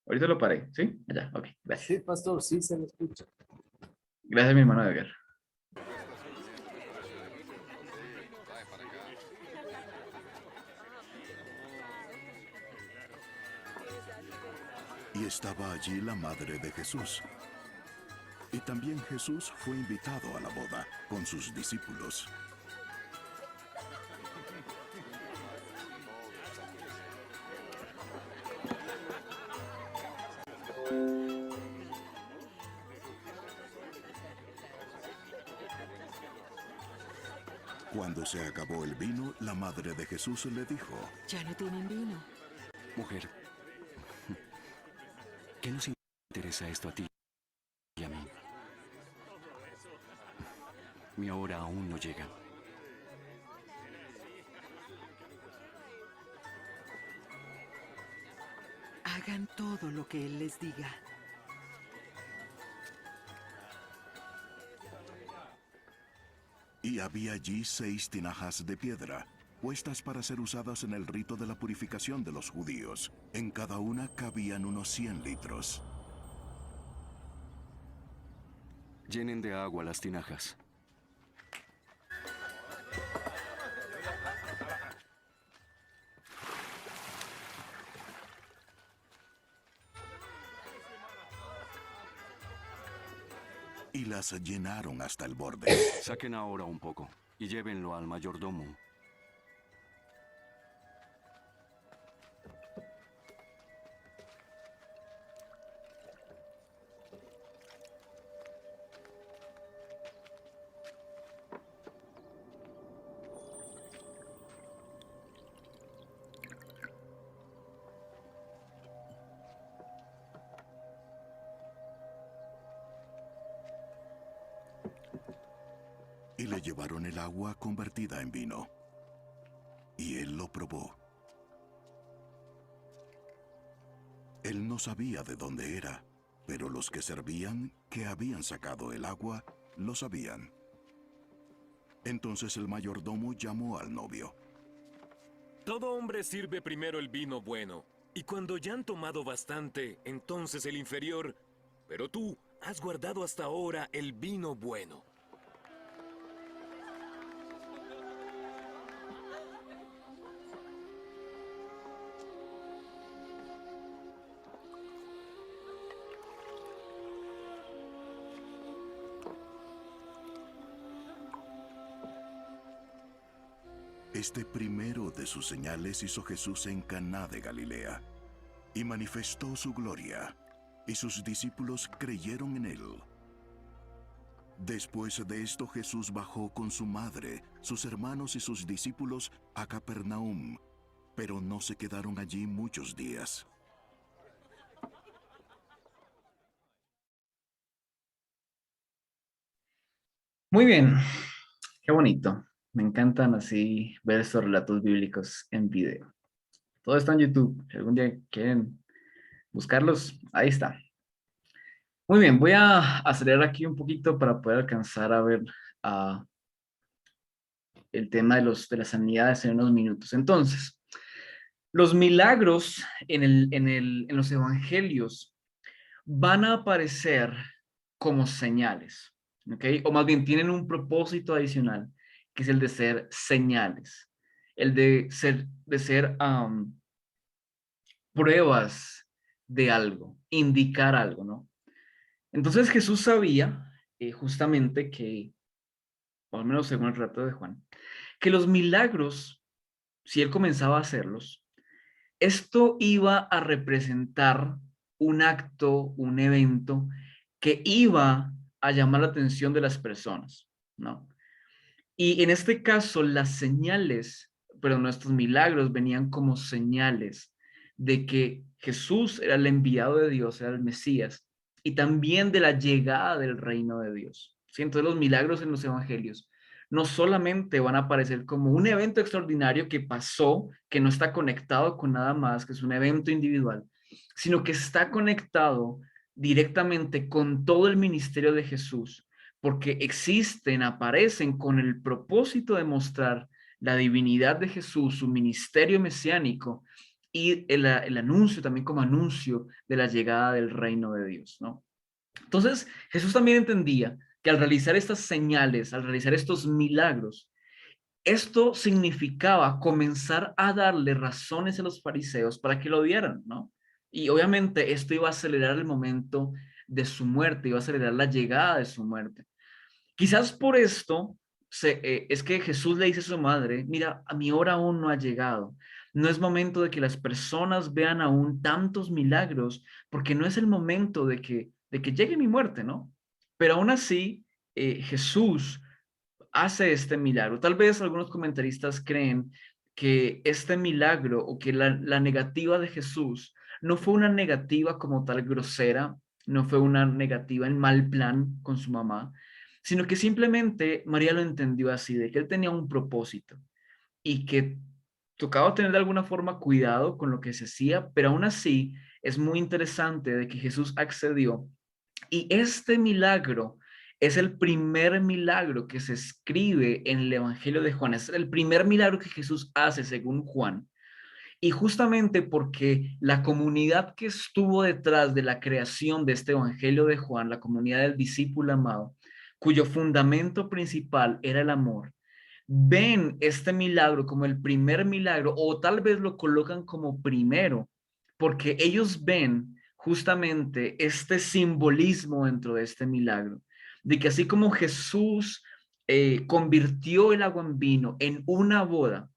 Ahorita lo paré, ¿sí? Allá, ok, gracias. Sí, pastor, sí se me escucha. Gracias, mi hermano Edgar. Y estaba allí la madre de Jesús. Y también Jesús fue invitado a la boda con sus discípulos. Cuando se acabó el vino, la madre de Jesús le dijo: Ya no tienen vino. Mujer, ¿qué nos interesa esto a ti y a mí? Mi hora aún no llega. Hagan todo lo que Él les diga. Y había allí 6 tinajas de piedra, puestas para ser usadas en el rito de la purificación de los judíos. En cada una cabían unos 100 litros. Llenen de agua las tinajas. Y las llenaron hasta el borde. Saquen ahora un poco y llévenlo al mayordomo. Y le llevaron el agua convertida en vino. Y él lo probó. Él no sabía de dónde era, pero los que servían, que habían sacado el agua, lo sabían. Entonces el mayordomo llamó al novio. Todo hombre sirve primero el vino bueno, y cuando ya han tomado bastante, entonces el inferior. Pero tú has guardado hasta ahora el vino bueno. Este primero de sus señales hizo Jesús en Caná de Galilea, y manifestó su gloria, y sus discípulos creyeron en él. Después de esto Jesús bajó con su madre, sus hermanos y sus discípulos a Capernaum, pero no se quedaron allí muchos días. Muy bien, qué bonito. Me encantan así ver estos relatos bíblicos en video. Todo está en YouTube. Si algún día quieren buscarlos, ahí está. Muy bien, voy a acelerar aquí un poquito para poder alcanzar a ver el tema de las sanidades en unos minutos. Entonces, los milagros en los evangelios van a aparecer como señales, ¿ok? O más bien tienen un propósito adicional, que es el de ser señales, el de ser pruebas de algo, indicar algo, ¿no? Entonces Jesús sabía justamente que, o al menos según el relato de Juan, que los milagros, si él comenzaba a hacerlos, esto iba a representar un acto, un evento que iba a llamar la atención de las personas, ¿no? Y en este caso, las señales estos milagros venían como señales de que Jesús era el enviado de Dios, era el Mesías, y también de la llegada del reino de Dios. ¿Sí? Entonces los milagros en los evangelios no solamente van a aparecer como un evento extraordinario que pasó, que no está conectado con nada más, que es un evento individual, sino que está conectado directamente con todo el ministerio de Jesús, porque existen, aparecen con el propósito de mostrar la divinidad de Jesús, su ministerio mesiánico y el anuncio también como anuncio de la llegada del reino de Dios, ¿no? Entonces, Jesús también entendía que al realizar estas señales, al realizar estos milagros, esto significaba comenzar a darle razones a los fariseos para que lo odiaran, ¿no? Y obviamente esto iba a acelerar el momento de su muerte, iba a acelerar la llegada de su muerte. Quizás por esto es que Jesús le dice a su madre, mira, a mi hora aún no ha llegado. No es momento de que las personas vean aún tantos milagros, porque no es el momento de que llegue mi muerte, ¿no? Pero aún así, Jesús hace este milagro. Tal vez algunos comentaristas creen que este milagro o que la negativa de Jesús no fue una negativa como tal grosera, no fue una negativa en mal plan con su mamá, sino que simplemente María lo entendió así, de que él tenía un propósito y que tocaba tener de alguna forma cuidado con lo que se hacía, pero aún así es muy interesante de que Jesús accedió. Y este milagro es el primer milagro que se escribe en el Evangelio de Juan. Es el primer milagro que Jesús hace según Juan. Y justamente porque la comunidad que estuvo detrás de la creación de este Evangelio de Juan, la comunidad del discípulo amado, cuyo fundamento principal era el amor, ven este milagro como el primer milagro, o tal vez lo colocan como primero, porque ellos ven justamente este simbolismo dentro de este milagro, de que así como Jesús convirtió el agua en vino en una boda,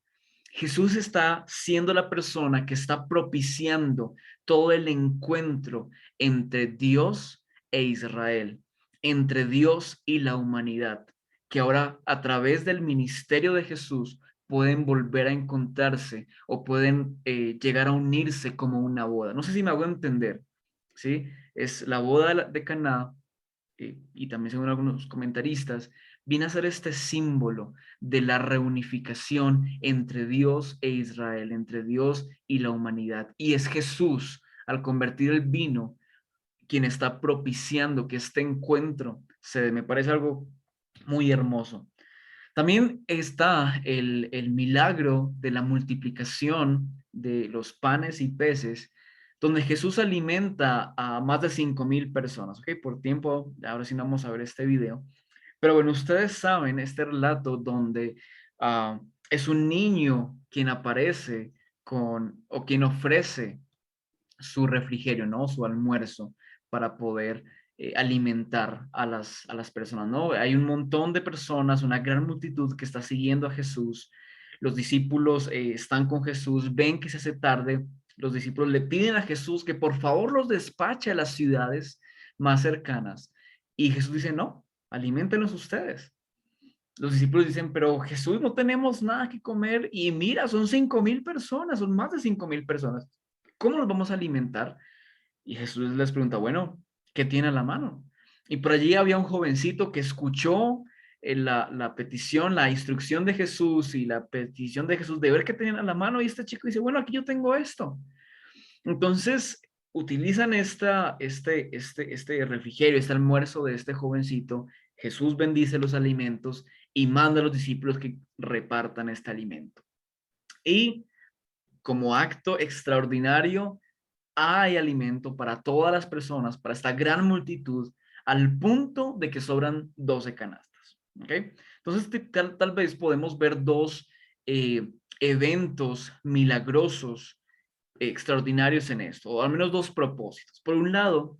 Jesús está siendo la persona que está propiciando todo el encuentro entre Dios e Israel, entre Dios y la humanidad, que ahora a través del ministerio de Jesús pueden volver a encontrarse o pueden llegar a unirse como una boda. No sé si me hago entender, ¿sí? Es la boda de Caná, y también según algunos comentaristas, viene a ser este símbolo de la reunificación entre Dios e Israel, entre Dios y la humanidad. Y es Jesús, al convertir el vino, quien está propiciando que este encuentro se dé. Me parece algo muy hermoso. También está el milagro de la multiplicación de los panes y peces, donde Jesús alimenta a más de 5,000 personas. Ok, por tiempo, ahora sí no vamos a ver este video. Pero bueno, ustedes saben este relato donde es un niño quien aparece o quien ofrece su refrigerio, ¿no? Su almuerzo para poder alimentar a las personas, ¿no? Hay un montón de personas, una gran multitud que está siguiendo a Jesús. Los discípulos están con Jesús, ven que se hace tarde. Los discípulos le piden a Jesús que por favor los despache a las ciudades más cercanas. Y Jesús dice, no, aliméntenos ustedes. Los discípulos dicen, pero Jesús, no tenemos nada que comer y mira, son 5,000 personas, son más de 5,000 personas. ¿Cómo los vamos a alimentar? Y Jesús les pregunta, bueno, ¿qué tiene a la mano? Y por allí había un jovencito que escuchó la petición, la instrucción de Jesús y la petición de Jesús de ver qué tenían a la mano. Y este chico dice, bueno, aquí yo tengo esto. Entonces, utilizan este refrigerio, este almuerzo de este jovencito. Jesús bendice los alimentos y manda a los discípulos que repartan este alimento. Y como acto extraordinario, hay alimento para todas las personas, para esta gran multitud, al punto de que sobran 12 canastas. ¿Ok? Entonces, tal vez podemos ver dos eventos milagrosos extraordinarios en esto, o al menos dos propósitos. Por un lado,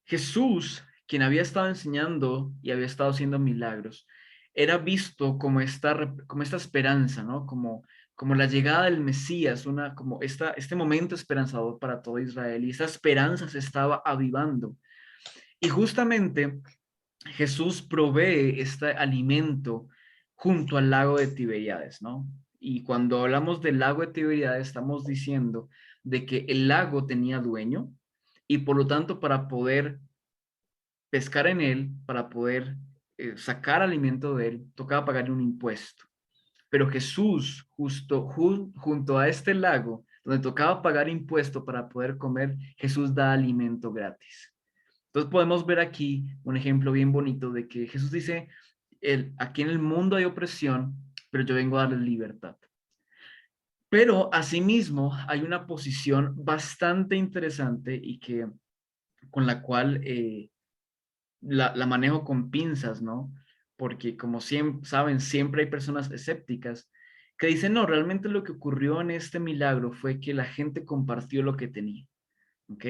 Jesús, quien había estado enseñando y había estado haciendo milagros, era visto como esta esperanza, ¿no? Como la llegada del Mesías, como este momento esperanzador para todo Israel, y esa esperanza se estaba avivando. Y justamente Jesús provee este alimento junto al lago de Tiberíades, ¿no? Y cuando hablamos del lago de Tiberíades, estamos diciendo de que el lago tenía dueño y por lo tanto para poder pescar en él, para poder sacar alimento de él, tocaba pagarle un impuesto. Pero Jesús, junto a este lago, donde tocaba pagar impuesto para poder comer, Jesús da alimento gratis. Entonces podemos ver aquí un ejemplo bien bonito de que Jesús dice, aquí en el mundo hay opresión, pero yo vengo a darles libertad. Pero asimismo hay una posición bastante interesante y que con la cual la manejo con pinzas, ¿no? Porque como saben, siempre hay personas escépticas que dicen, no, realmente lo que ocurrió en este milagro fue que la gente compartió lo que tenía, ¿ok?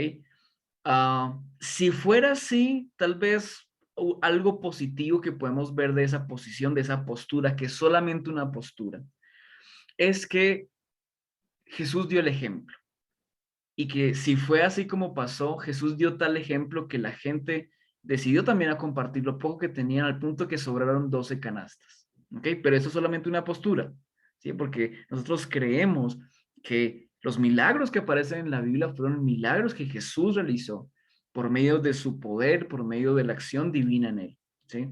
Si fuera así, tal vez algo positivo que podemos ver de esa posición, de esa postura, que es solamente una postura, es que Jesús dio el ejemplo. Y que si fue así como pasó, Jesús dio tal ejemplo que la gente decidió también a compartir lo poco que tenían al punto que sobraron 12 canastas. ¿Ok? Pero eso es solamente una postura, ¿sí? Porque nosotros creemos que los milagros que aparecen en la Biblia fueron milagros que Jesús realizó por medio de su poder, por medio de la acción divina en él, ¿sí?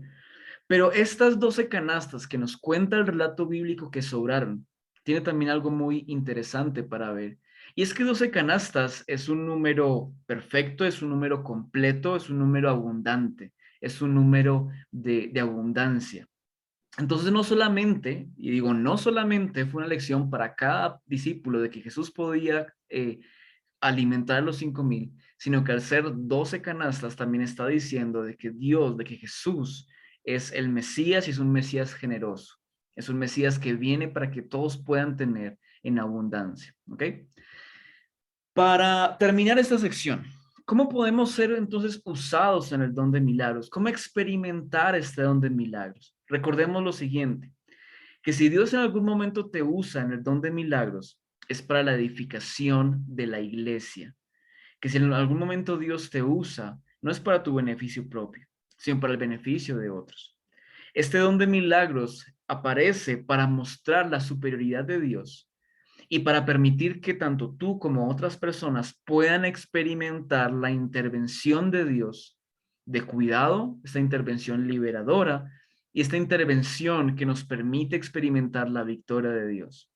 Pero estas 12 canastas que nos cuenta el relato bíblico que sobraron, tiene también algo muy interesante para ver. Y es que 12 canastas es un número perfecto, es un número completo, es un número abundante, es un número de abundancia. Entonces no solamente, y digo no solamente fue una lección para cada discípulo de que Jesús podía alimentar a los 5,000, sino que al ser 12 canastas también está diciendo de que Dios, de que Jesús es el Mesías y es un Mesías generoso. Es un Mesías que viene para que todos puedan tener en abundancia. ¿Ok? Para terminar esta sección, ¿cómo podemos ser entonces usados en el don de milagros? ¿Cómo experimentar este don de milagros? Recordemos lo siguiente, que si Dios en algún momento te usa en el don de milagros, es para la edificación de la iglesia. Que si en algún momento Dios te usa, no es para tu beneficio propio, sino para el beneficio de otros. Este don de milagros aparece para mostrar la superioridad de Dios y para permitir que tanto tú como otras personas puedan experimentar la intervención de Dios de cuidado, esta intervención liberadora y esta intervención que nos permite experimentar la victoria de Dios.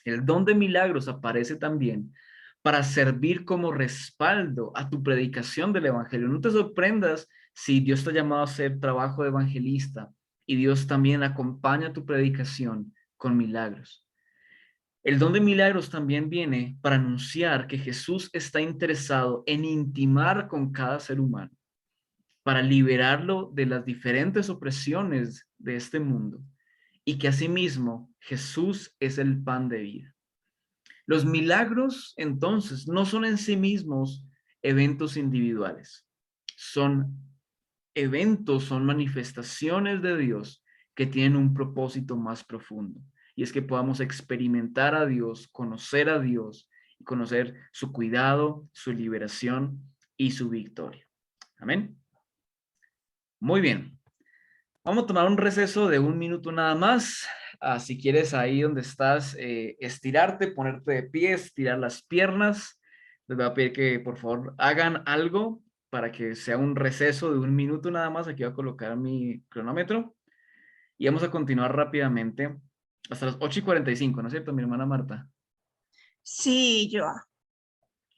El don de milagros aparece también para servir como respaldo a tu predicación del evangelio. No te sorprendas si Dios te ha llamado a hacer trabajo de evangelista y Dios también acompaña tu predicación con milagros. El don de milagros también viene para anunciar que Jesús está interesado en intimar con cada ser humano, para liberarlo de las diferentes opresiones de este mundo y que asimismo Jesús es el pan de vida. Los milagros, entonces, no son en sí mismos eventos individuales. Son eventos, son manifestaciones de Dios que tienen un propósito más profundo. Y es que podamos experimentar a Dios, conocer a Dios y conocer su cuidado, su liberación y su victoria. Amén. Muy bien. Vamos a tomar un receso de 1 minuto nada más. Si quieres ahí donde estás, estirarte, ponerte de pie, estirar las piernas. Les voy a pedir que por favor hagan algo para que sea un receso de 1 minuto nada más. Aquí voy a colocar mi cronómetro. Y vamos a continuar rápidamente hasta las 8:45, ¿no es cierto, mi hermana Marta? Sí, Joa.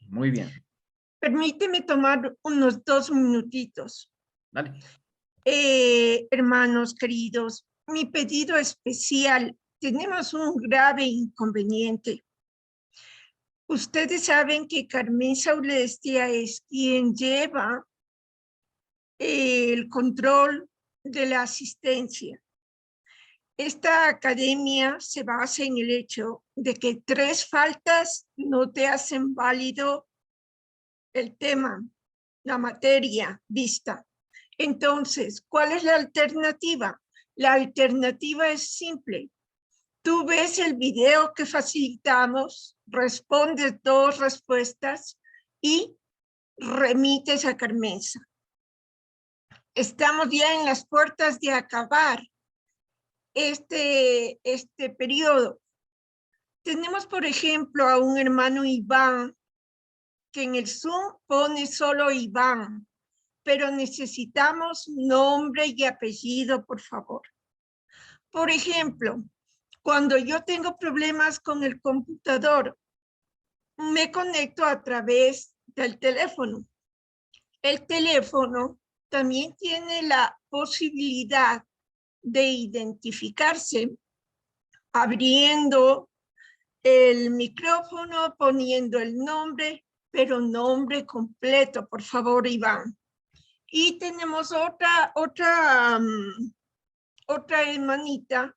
Muy bien. Permíteme tomar unos 2 minutitos. Dale. Hermanos queridos, mi pedido especial, tenemos un grave inconveniente. Ustedes saben que Carmen Saulestia es quien lleva el control de la asistencia. Esta academia se basa en el hecho de que 3 faltas no te hacen válido el tema, la materia vista. Entonces, ¿cuál es la alternativa? La alternativa es simple. Tú ves el video que facilitamos, respondes 2 respuestas y remites a Carmenza. Estamos ya en las puertas de acabar. este periodo. Tenemos, por ejemplo, a un hermano Iván, que en el Zoom pone solo Iván, pero necesitamos nombre y apellido, por favor. Por ejemplo, cuando yo tengo problemas con el computador, me conecto a través del teléfono. El teléfono también tiene la posibilidad de identificarse abriendo el micrófono, poniendo el nombre, pero nombre completo, por favor, Iván. Y tenemos otra hermanita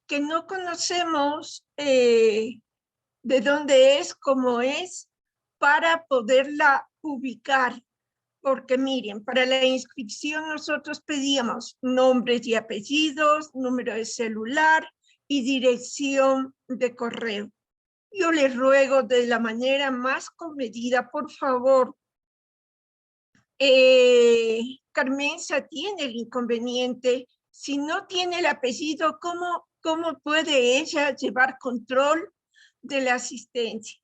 que no conocemos de dónde es, cómo es, para poderla ubicar. Porque miren, para la inscripción nosotros pedíamos nombres y apellidos, número de celular y dirección de correo. Yo les ruego de la manera más comedida, por favor. Carmenza tiene el inconveniente. Si no tiene el apellido, ¿cómo puede ella llevar control de la asistencia?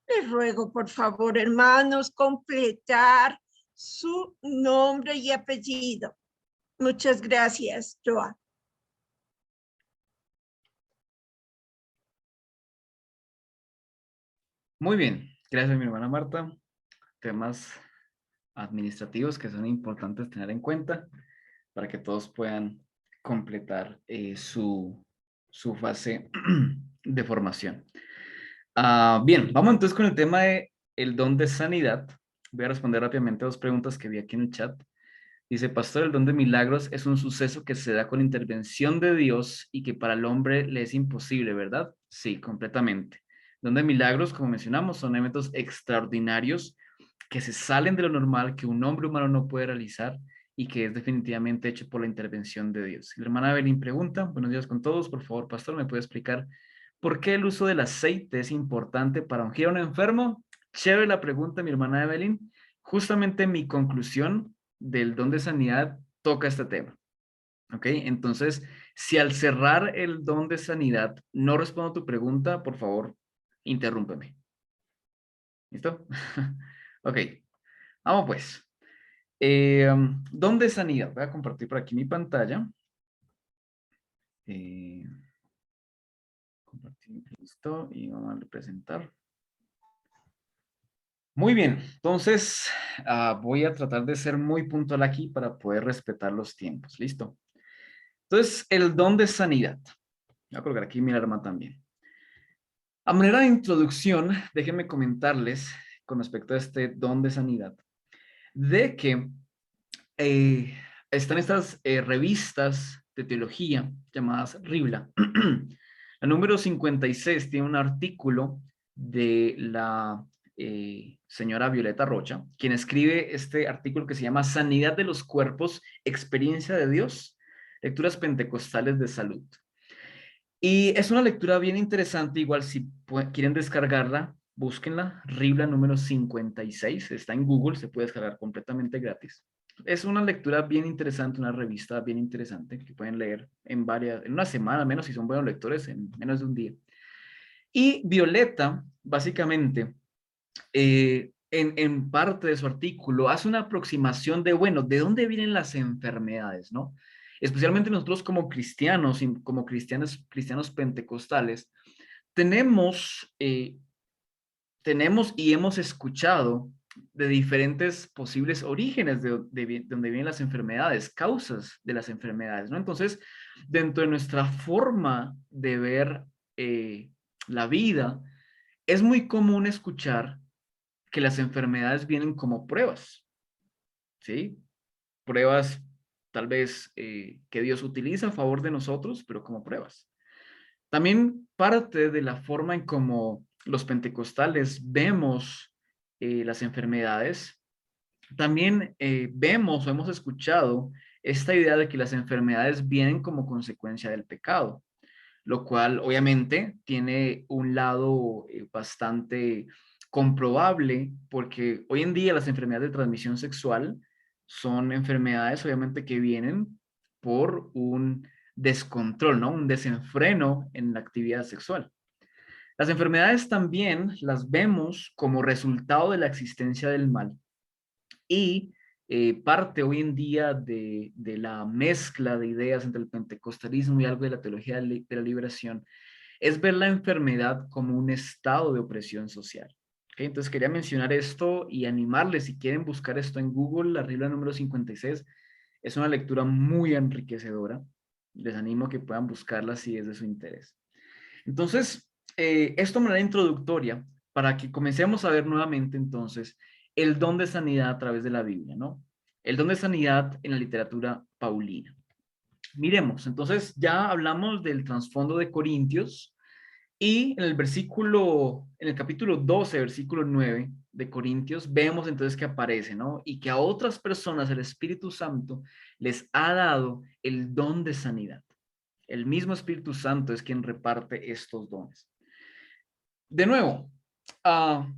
Les ruego, por favor, hermanos, completar su nombre y apellido. Muchas gracias, Joa. Muy bien, gracias mi hermana Marta. Temas administrativos que son importantes tener en cuenta para que todos puedan completar su fase de formación. Bien, vamos entonces con el tema de el don de sanidad. Voy a responder rápidamente a dos preguntas que vi aquí en el chat. Dice, pastor, el don de milagros es un suceso que se da con intervención de Dios y que para el hombre le es imposible, ¿verdad? Sí, completamente. Don de milagros, como mencionamos, son eventos extraordinarios que se salen de lo normal, que un hombre humano no puede realizar y que es definitivamente hecho por la intervención de Dios. La hermana Evelyn pregunta, buenos días con todos, por favor, pastor, ¿me puede explicar por qué el uso del aceite es importante para ungir a un enfermo? Chévere la pregunta, mi hermana Evelyn. Justamente mi conclusión del don de sanidad toca este tema. ¿Ok? Entonces, si al cerrar el don de sanidad no respondo a tu pregunta, por favor, interrúmpeme. ¿Listo? Ok, vamos pues. Don de sanidad. Voy a compartir por aquí mi pantalla. Compartir, listo, y vamos a presentar. Muy bien, entonces voy a tratar de ser muy puntual aquí para poder respetar los tiempos. ¿Listo? Entonces, el don de sanidad. Voy a colocar aquí mi alarma también. A manera de introducción, déjenme comentarles con respecto a este don de sanidad, de que están estas revistas de teología llamadas Ribla. La número 56 tiene un artículo de la señora Violeta Rocha, quien escribe este artículo que se llama Sanidad de los Cuerpos, Experiencia de Dios, Lecturas Pentecostales de Salud. Y es una lectura bien interesante, igual si quieren descargarla, búsquenla, Ribla número 56, está en Google, se puede descargar completamente gratis. Es una lectura bien interesante, una revista bien interesante que pueden leer en una semana menos si son buenos lectores, en menos de un día. Y Violeta, básicamente, en parte de su artículo, hace una aproximación de, bueno, ¿de dónde vienen las enfermedades, no? Especialmente nosotros como cristianos, como cristianos pentecostales, tenemos y hemos escuchado de diferentes posibles orígenes de donde vienen las enfermedades, causas de las enfermedades, ¿no? Entonces, dentro de nuestra forma de ver la vida, es muy común escuchar que las enfermedades vienen como pruebas, ¿sí? Pruebas tal vez que Dios utiliza a favor de nosotros, pero como pruebas. También parte de la forma en cómo los pentecostales vemos las enfermedades, también vemos o hemos escuchado esta idea de que las enfermedades vienen como consecuencia del pecado, lo cual obviamente tiene un lado bastante comprobable, porque hoy en día las enfermedades de transmisión sexual son enfermedades obviamente que vienen por un descontrol, ¿no? Un desenfreno en la actividad sexual. Las enfermedades también las vemos como resultado de la existencia del mal y parte hoy en día de la mezcla de ideas entre el pentecostalismo y algo de la teología de la liberación es ver la enfermedad como un estado de opresión social. ¿Okay? Entonces quería mencionar esto y animarles, si quieren buscar esto en Google, la regla número 56 es una lectura muy enriquecedora. Les animo a que puedan buscarla si es de su interés. Entonces, esto de manera introductoria para que comencemos a ver nuevamente entonces el don de sanidad a través de la Biblia, ¿no? El don de sanidad en la literatura paulina. Miremos, entonces ya hablamos del trasfondo de Corintios y en el capítulo 12, versículo 9 de Corintios, vemos entonces que aparece, ¿no? Y que a otras personas el Espíritu Santo les ha dado el don de sanidad. El mismo Espíritu Santo es quien reparte estos dones. De nuevo,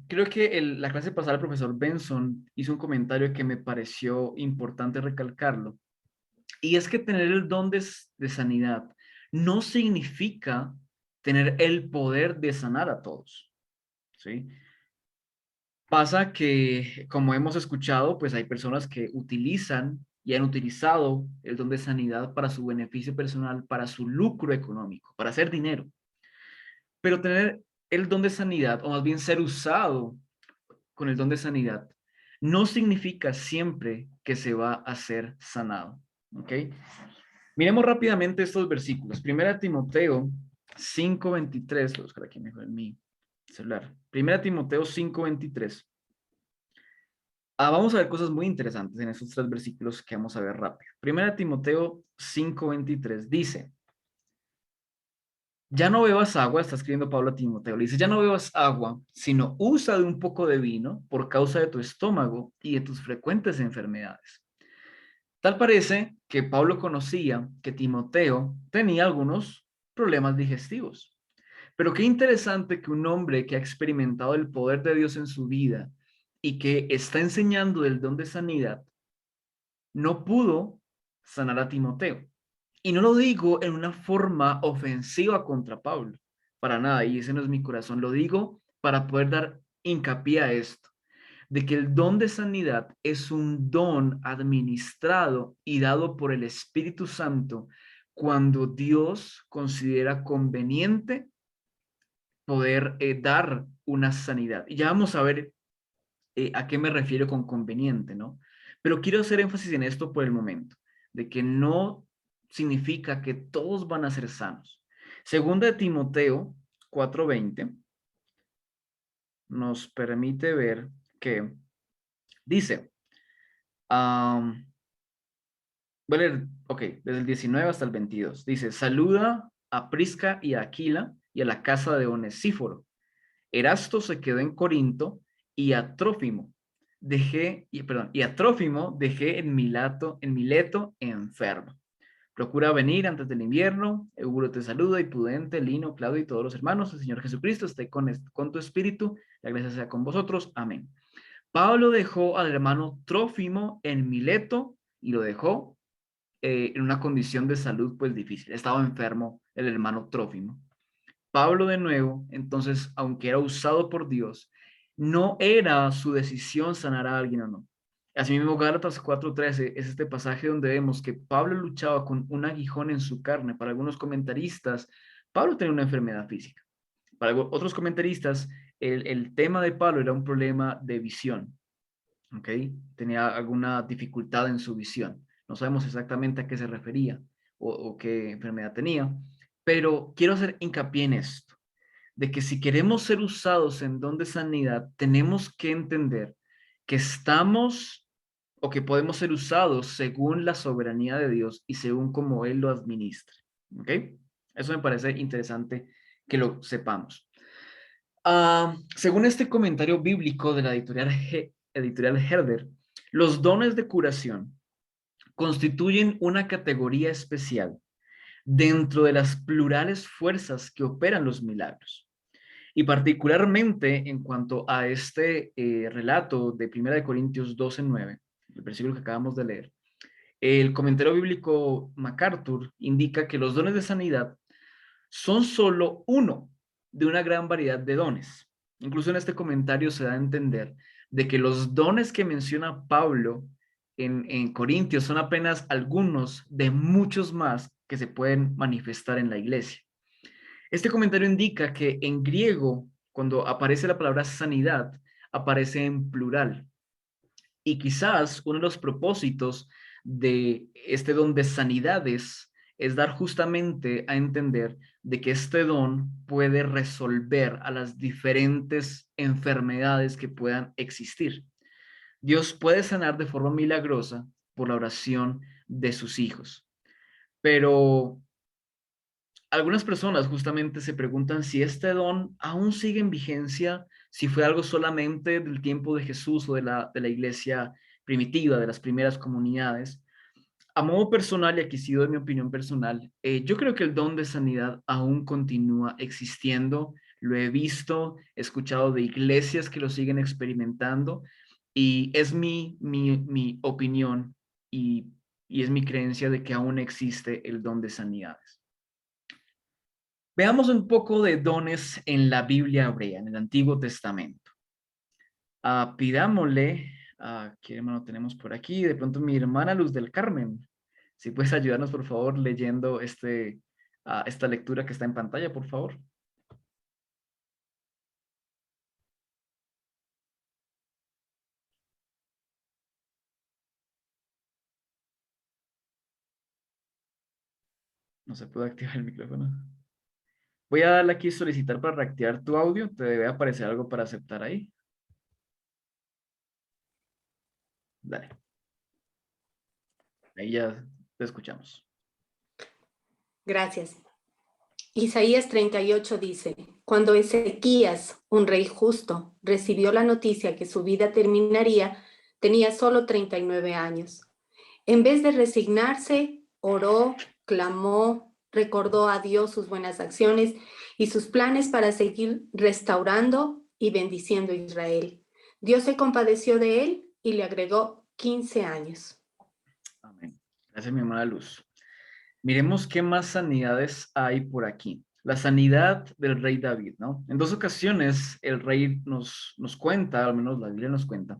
creo que la clase pasada el profesor Benson hizo un comentario que me pareció importante recalcarlo. Y es que tener el don de sanidad no significa tener el poder de sanar a todos, ¿sí? Pasa que, como hemos escuchado, pues hay personas que utilizan y han utilizado el don de sanidad para su beneficio personal, para su lucro económico, para hacer dinero. Pero tener el don de sanidad, o más bien ser usado con el don de sanidad, no significa siempre que se va a ser sanado, ¿ok? Miremos rápidamente estos versículos. 1 Timoteo 5:23, lo buscaré aquí mejor en mi celular. 1 Timoteo 5:23. Vamos a ver cosas muy interesantes en estos 3 versículos que vamos a ver rápido. 1 Timoteo 5:23 dice: ya no bebas agua, está escribiendo Pablo a Timoteo, le dice, ya no bebas agua, sino usa de un poco de vino por causa de tu estómago y de tus frecuentes enfermedades. Tal parece que Pablo conocía que Timoteo tenía algunos problemas digestivos. Pero qué interesante que un hombre que ha experimentado el poder de Dios en su vida y que está enseñando del don de sanidad, no pudo sanar a Timoteo. Y no lo digo en una forma ofensiva contra Pablo, para nada, y ese no es mi corazón. Lo digo para poder dar hincapié a esto, de que el don de sanidad es un don administrado y dado por el Espíritu Santo cuando Dios considera conveniente poder dar una sanidad. Y ya vamos a ver a qué me refiero con conveniente, ¿no? Pero quiero hacer énfasis en esto por el momento, de que no significa que todos van a ser sanos. Segunda de Timoteo 4:20 nos permite ver que dice, voy a leer, ok, desde el 19 hasta el 22, dice, saluda a Prisca y a Aquila y a la casa de Onesíforo. Erasto se quedó en Corinto y a Trófimo dejé en Mileto enfermo. Procura venir antes del invierno. Euro te saluda, y Pudente, Lino, Claudio y todos los hermanos. El Señor Jesucristo esté con tu espíritu. La gracia sea con vosotros. Amén. Pablo dejó al hermano Trófimo en Mileto y lo dejó en una condición de salud pues difícil. Estaba enfermo el hermano Trófimo. Pablo de nuevo, entonces, aunque era usado por Dios, no era su decisión sanar a alguien o no. Asimismo, Gálatas 4:13 es este pasaje donde vemos que Pablo luchaba con un aguijón en su carne. Para algunos comentaristas, Pablo tenía una enfermedad física. Para otros comentaristas, el tema de Pablo era un problema de visión. ¿Ok? Tenía alguna dificultad en su visión. No sabemos exactamente a qué se refería o qué enfermedad tenía, pero quiero hacer hincapié en esto, de que si queremos ser usados en don de sanidad, tenemos que entender que estamos o que podemos ser usados según la soberanía de Dios y según como Él lo administra. ¿Ok? Eso me parece interesante que lo sepamos. Según este comentario bíblico de la editorial Herder, los dones de curación constituyen una categoría especial dentro de las plurales fuerzas que operan los milagros. Y particularmente en cuanto a este relato de 1 Corintios 12:9, el versículo que acabamos de leer, El comentario bíblico MacArthur indica que los dones de sanidad son solo uno de una gran variedad de dones. Incluso en este comentario se da a entender de que los dones que menciona Pablo en Corintios son apenas algunos de muchos más que se pueden manifestar en la iglesia. Este comentario indica que en griego, cuando aparece la palabra sanidad, aparece en plural. Y quizás uno de los propósitos de este don de sanidades es dar justamente a entender de que este don puede resolver a las diferentes enfermedades que puedan existir. Dios puede sanar de forma milagrosa por la oración de sus hijos. Pero algunas personas justamente se preguntan si este don aún sigue en vigencia, si fue algo solamente del tiempo de Jesús o de la iglesia primitiva, de las primeras comunidades. A modo personal, y aquí sí doy mi opinión personal, yo creo que el don de sanidad aún continúa existiendo. Lo he visto, he escuchado de iglesias que lo siguen experimentando y es mi opinión y es mi creencia de que aún existe el don de sanidades. Veamos un poco de dones en la Biblia hebrea, en el Antiguo Testamento. Pidámosle, ¿qué hermano tenemos por aquí? De pronto mi hermana Luz del Carmen. Si puedes ayudarnos, por favor, leyendo esta lectura que está en pantalla, por favor. No se puede activar el micrófono. Voy a darle aquí solicitar para reactivar tu audio. Te debe aparecer algo para aceptar ahí. Dale. Ahí ya te escuchamos. Gracias. Isaías 38 dice, cuando Ezequías, un rey justo, recibió la noticia que su vida terminaría, tenía solo 39 años. En vez de resignarse, oró, clamó, recordó a Dios sus buenas acciones y sus planes para seguir restaurando y bendiciendo a Israel. Dios se compadeció de él y le agregó 15 años. Amén. Gracias, mi hermana Luz. Miremos qué más sanidades hay por aquí. La sanidad del rey David, ¿no? En 2 ocasiones el rey nos cuenta, al menos la Biblia nos cuenta,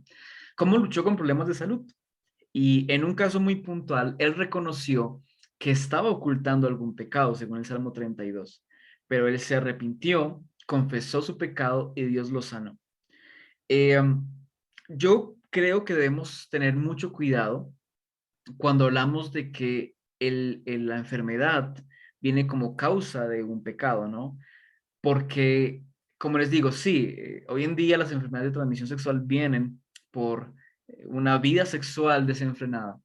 cómo luchó con problemas de salud. Y en un caso muy puntual, él reconoció que estaba ocultando algún pecado, según el Salmo 32. Pero él se arrepintió, confesó su pecado y Dios lo sanó. Yo creo que debemos tener mucho cuidado cuando hablamos de que la enfermedad viene como causa de un pecado, ¿no? Porque, como les digo, sí, hoy en día las enfermedades de transmisión sexual vienen por una vida sexual desenfrenada,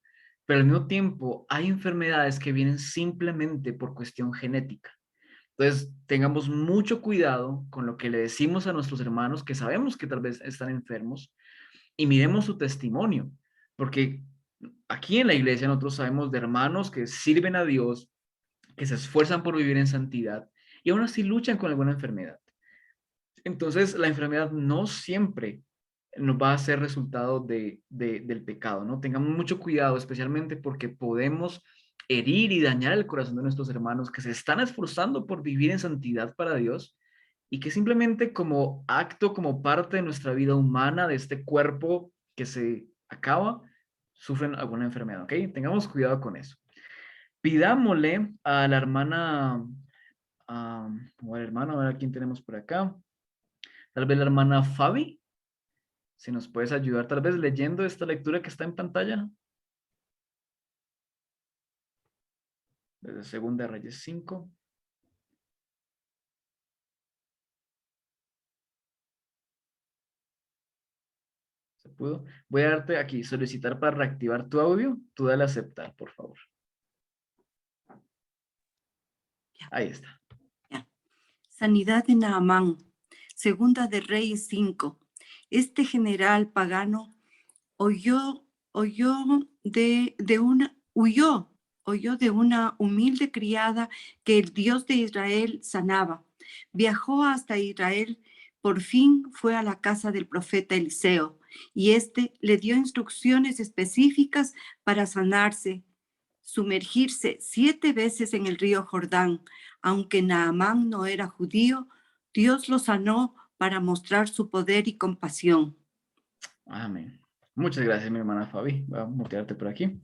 pero al mismo tiempo hay enfermedades que vienen simplemente por cuestión genética. Entonces, tengamos mucho cuidado con lo que le decimos a nuestros hermanos que sabemos que tal vez están enfermos y miremos su testimonio, porque aquí en la iglesia nosotros sabemos de hermanos que sirven a Dios, que se esfuerzan por vivir en santidad y aún así luchan con alguna enfermedad. Entonces, la enfermedad no siempre nos va a ser resultado del pecado, ¿no? Tengamos mucho cuidado, especialmente porque podemos herir y dañar el corazón de nuestros hermanos que se están esforzando por vivir en santidad para Dios y que simplemente como acto, como parte de nuestra vida humana, de este cuerpo que se acaba, sufren alguna enfermedad, ¿ok? Tengamos cuidado con eso. Pidámosle a la hermana, o al hermano, a ver a quién tenemos por acá. Tal vez la hermana Fabi, si nos puedes ayudar, tal vez leyendo esta lectura que está en pantalla. Desde 2 Reyes 5. ¿Se pudo? Voy a darte aquí, solicitar para reactivar tu audio. Tú dale a aceptar, por favor. Ahí está. Ya. Sanidad de Naamán, 2 Reyes 5. Este general pagano huyó de una humilde criada que el Dios de Israel sanaba. Viajó hasta Israel, por fin fue a la casa del profeta Eliseo y éste le dio instrucciones específicas para sanarse, sumergirse 7 veces en el río Jordán. Aunque Naamán no era judío, Dios lo sanó para mostrar su poder y compasión. Amén. Muchas gracias, mi hermana Fabi. Voy a mutearte por aquí.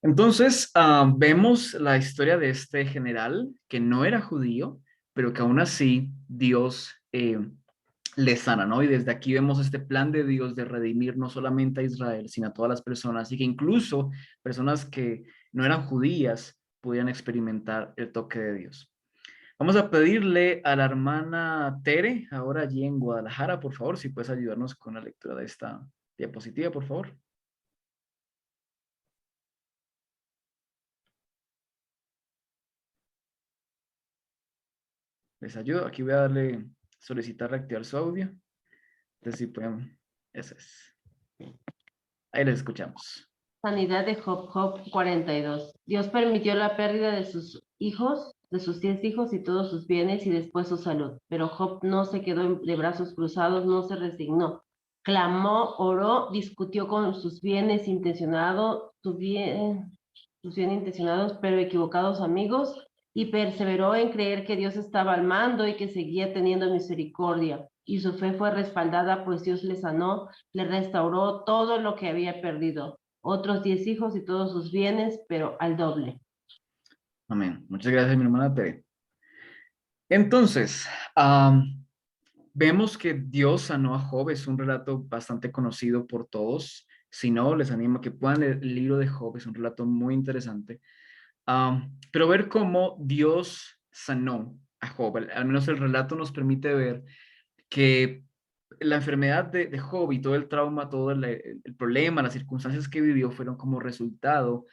Entonces, vemos la historia de este general que no era judío, pero que aún así Dios le sana, ¿no? Y desde aquí vemos este plan de Dios de redimir no solamente a Israel, sino a todas las personas, y que incluso personas que no eran judías podían experimentar el toque de Dios. Vamos a pedirle a la hermana Tere, ahora allí en Guadalajara, por favor, si puedes ayudarnos con la lectura de esta diapositiva, por favor. Les ayudo. Aquí voy a darle solicitar reactivar su audio. Entonces, si pueden, eso es. Ahí les escuchamos. Sanidad de Job, Job 42. Dios permitió la pérdida de sus hijos, de sus 10 hijos y todos sus bienes y después su salud. Pero Job no se quedó de brazos cruzados, no se resignó. Clamó, oró, discutió con sus bienes intencionados, sus bien intencionados pero equivocados amigos, y perseveró en creer que Dios estaba al mando y que seguía teniendo misericordia. Y su fe fue respaldada, pues Dios le sanó, le restauró todo lo que había perdido. Otros 10 hijos y todos sus bienes, pero al doble. Amén. Muchas gracias, mi hermana Tere. Entonces, vemos que Dios sanó a Job. Es un relato bastante conocido por todos. Si no, les animo a que puedan leer el libro de Job. Es un relato muy interesante. Pero ver cómo Dios sanó a Job, al menos el relato nos permite ver que la enfermedad de Job y todo el trauma, todo el problema, las circunstancias que vivió fueron como resultado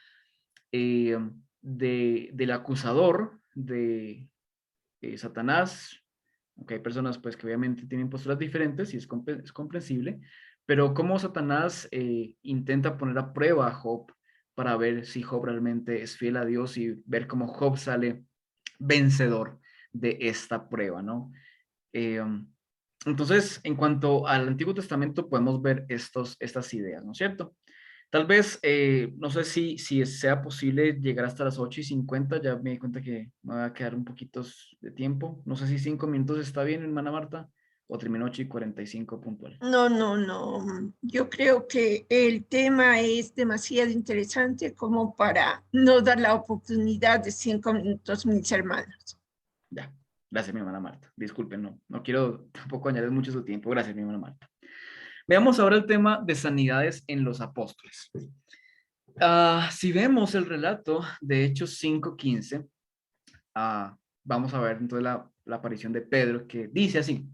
del acusador de Satanás. Aunque hay personas pues que obviamente tienen posturas diferentes y es comprensible, pero cómo Satanás intenta poner a prueba a Job para ver si Job realmente es fiel a Dios y ver cómo Job sale vencedor de esta prueba, ¿no? Entonces, en cuanto al Antiguo Testamento, podemos ver estas ideas, ¿no es cierto? Tal vez, no sé si sea posible llegar hasta las 8:50, ya me di cuenta que me va a quedar un poquito de tiempo. No sé si 5 minutos está bien, hermana Marta, o termino 8:45 puntual. No. Yo creo que el tema es demasiado interesante como para no dar la oportunidad de 5 minutos, mis hermanos. Ya, gracias, mi hermana Marta. Disculpen, no quiero tampoco añadir mucho su tiempo. Gracias, mi hermana Marta. Veamos ahora el tema de sanidades en los apóstoles. Si vemos el relato de Hechos 5:15, vamos a ver entonces la aparición de Pedro, que dice así: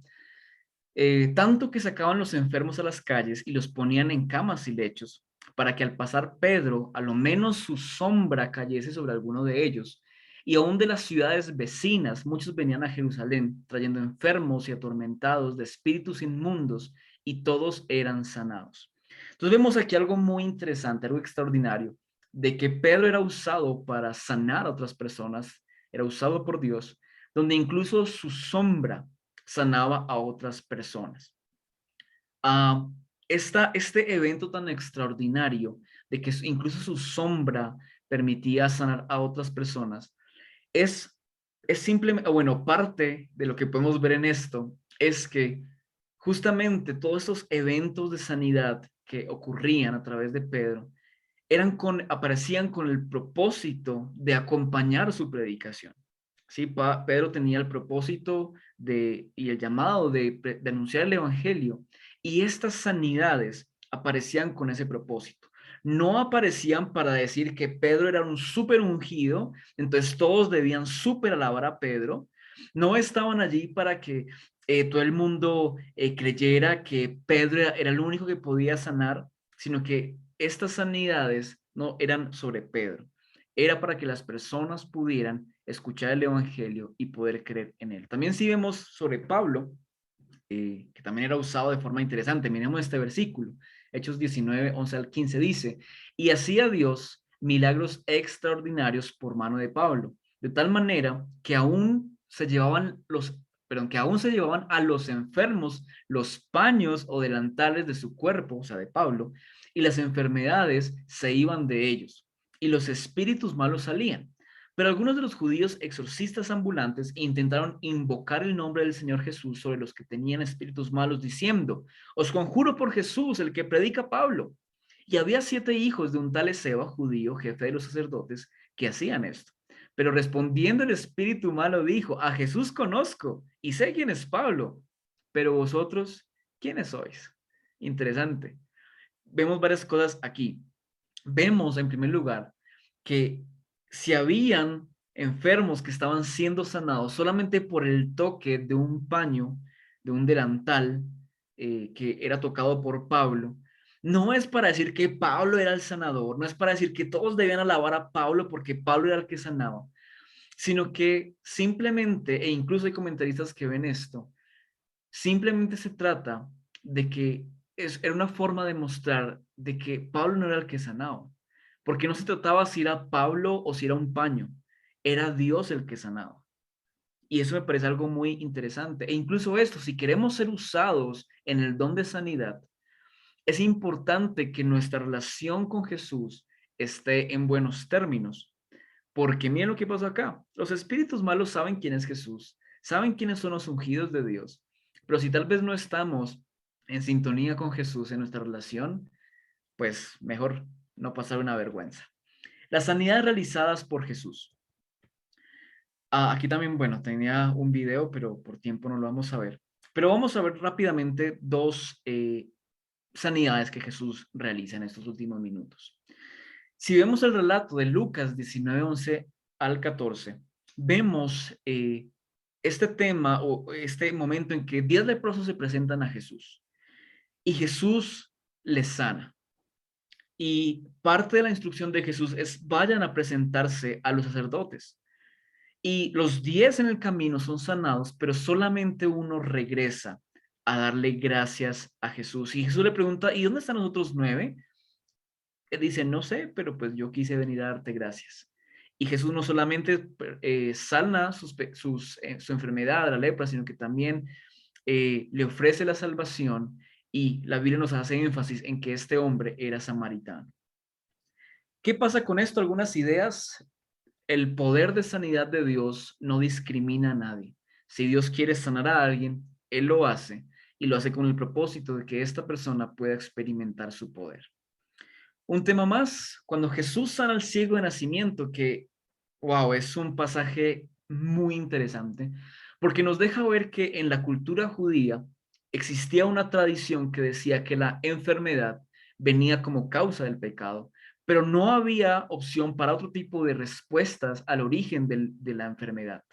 tanto que sacaban los enfermos a las calles y los ponían en camas y lechos, para que al pasar Pedro, a lo menos su sombra cayese sobre alguno de ellos. Y aún de las ciudades vecinas, muchos venían a Jerusalén, trayendo enfermos y atormentados de espíritus inmundos, y todos eran sanados. Entonces vemos aquí algo muy interesante, algo extraordinario, de que Pedro era usado para sanar a otras personas, era usado por Dios, donde incluso su sombra sanaba a otras personas. Este evento tan extraordinario de que incluso su sombra permitía sanar a otras personas es simplemente, bueno, parte de lo que podemos ver en esto es que justamente todos estos eventos de sanidad que ocurrían a través de Pedro aparecían con el propósito de acompañar su predicación. Sí, Pedro tenía el propósito y el llamado de anunciar el evangelio, y estas sanidades aparecían con ese propósito. No aparecían para decir que Pedro era un súper ungido, entonces todos debían súper alabar a Pedro. No estaban allí para que todo el mundo creyera que Pedro era el único que podía sanar, sino que estas sanidades no eran sobre Pedro. Era para que las personas pudieran escuchar el evangelio y poder creer en él. También sí vemos sobre Pablo, que también era usado de forma interesante. Miremos este versículo, Hechos 19, 11 al 15 dice: y hacía Dios milagros extraordinarios por mano de Pablo, de tal manera que aún se llevaban los perdón, que aún se llevaban a los enfermos los paños o delantales de su cuerpo, o sea, de Pablo, y las enfermedades se iban de ellos, y los espíritus malos salían. Pero algunos de los judíos exorcistas ambulantes intentaron invocar el nombre del Señor Jesús sobre los que tenían espíritus malos, diciendo: os conjuro por Jesús, el que predica Pablo. Y había 7 hijos de un tal Esceva, judío, jefe de los sacerdotes, que hacían esto. Pero respondiendo el espíritu malo dijo: a Jesús conozco y sé quién es Pablo, pero vosotros, ¿quiénes sois? Interesante. Vemos varias cosas aquí. Vemos, en primer lugar, que si habían enfermos que estaban siendo sanados solamente por el toque de un paño, de un delantal que era tocado por Pablo, no es para decir que Pablo era el sanador, no es para decir que todos debían alabar a Pablo porque Pablo era el que sanaba, sino que simplemente, e incluso hay comentaristas que ven esto, simplemente se trata de que era una forma de mostrar de que Pablo no era el que sanaba, porque no se trataba si era Pablo o si era un paño, era Dios el que sanaba. Y eso me parece algo muy interesante. E incluso esto, si queremos ser usados en el don de sanidad, es importante que nuestra relación con Jesús esté en buenos términos. Porque miren lo que pasó acá. Los espíritus malos saben quién es Jesús, saben quiénes son los ungidos de Dios. Pero si tal vez no estamos en sintonía con Jesús en nuestra relación, pues mejor no pasar una vergüenza. Las sanidades realizadas por Jesús. Aquí también, bueno, tenía un video, pero por tiempo no lo vamos a ver. Pero vamos a ver rápidamente 2 sanidades que Jesús realiza en estos últimos minutos. Si vemos el relato de Lucas 19, 11 al 14, vemos este tema o este momento en que 10 leprosos se presentan a Jesús y Jesús les sana. Y parte de la instrucción de Jesús es: vayan a presentarse a los sacerdotes. Y los 10 en el camino son sanados, pero solamente uno regresa a darle gracias a Jesús. Y Jesús le pregunta: ¿y dónde están los otros 9? Él dice: no sé, pero pues yo quise venir a darte gracias. Y Jesús no solamente sana su enfermedad, la lepra, sino que también le ofrece la salvación, y la Biblia nos hace énfasis en que este hombre era samaritano. ¿Qué pasa con esto? Algunas ideas. El poder de sanidad de Dios no discrimina a nadie. Si Dios quiere sanar a alguien, Él lo hace, y lo hace con el propósito de que esta persona pueda experimentar su poder. Un tema más, cuando Jesús sana al ciego de nacimiento, que, wow, es un pasaje muy interesante, porque nos deja ver que en la cultura judía existía una tradición que decía que la enfermedad venía como causa del pecado, pero no había opción para otro tipo de respuestas al origen de la enfermedad.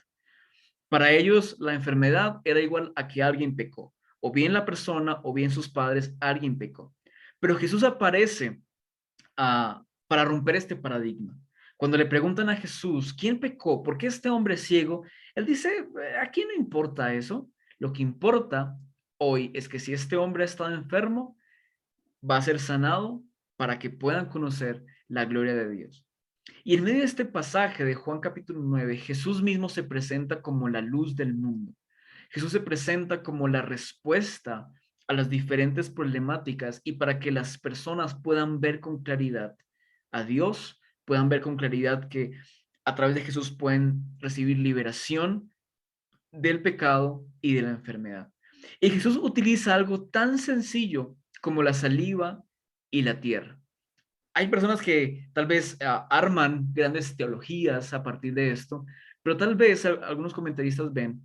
Para ellos, la enfermedad era igual a que alguien pecó, o bien la persona, o bien sus padres, alguien pecó. Pero Jesús aparece para romper este paradigma. Cuando le preguntan a Jesús: ¿quién pecó? ¿Por qué este hombre es ciego? Él dice: aquí no importa eso. Lo que importa hoy es que si este hombre ha estado enfermo, va a ser sanado para que puedan conocer la gloria de Dios. Y en medio de este pasaje de Juan capítulo 9, Jesús mismo se presenta como la luz del mundo. Jesús se presenta como la respuesta a las diferentes problemáticas, y para que las personas puedan ver con claridad a Dios, puedan ver con claridad que a través de Jesús pueden recibir liberación del pecado y de la enfermedad. Y Jesús utiliza algo tan sencillo como la saliva y la tierra. Hay personas que tal vez arman grandes teologías a partir de esto, pero tal vez algunos comentaristas ven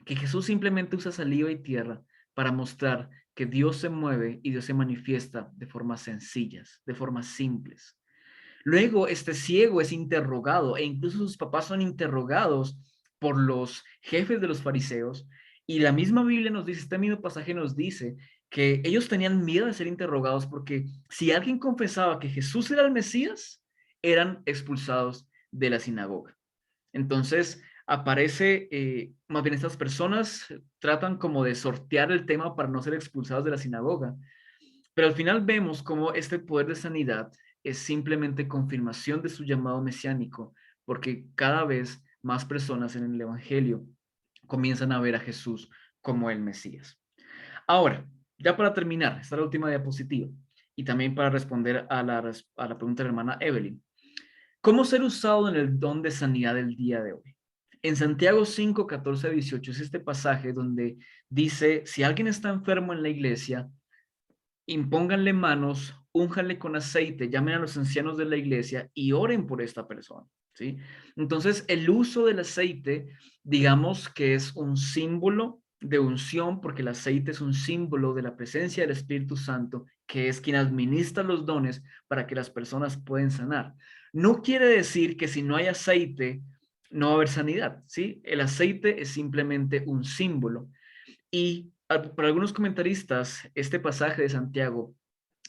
que Jesús simplemente usa saliva y tierra para mostrar que Dios se mueve y Dios se manifiesta de formas sencillas, de formas simples. Luego, este ciego es interrogado, e incluso sus papás son interrogados por los jefes de los fariseos, y la misma Biblia nos dice, este mismo pasaje nos dice que ellos tenían miedo de ser interrogados, porque si alguien confesaba que Jesús era el Mesías, eran expulsados de la sinagoga. Entonces aparece, más bien estas personas tratan como de sortear el tema para no ser expulsados de la sinagoga, pero al final vemos cómo este poder de sanidad es simplemente confirmación de su llamado mesiánico, porque cada vez más personas en el evangelio comienzan a ver a Jesús como el Mesías. Ahora, ya para terminar, esta es la última diapositiva, y también para responder a la pregunta de la hermana Evelyn. ¿Cómo ser usado en el don de sanidad del día de hoy? En Santiago 5, 14, 18 es este pasaje donde dice, si alguien está enfermo en la iglesia, impónganle manos, únjanle con aceite, llamen a los ancianos de la iglesia y oren por esta persona, ¿sí? Entonces, el uso del aceite, digamos que es un símbolo de unción, porque el aceite es un símbolo de la presencia del Espíritu Santo, que es quien administra los dones para que las personas puedan sanar. No quiere decir que si no hay aceite, no va a haber sanidad, ¿sí? El aceite es simplemente un símbolo. Y para algunos comentaristas, este pasaje de Santiago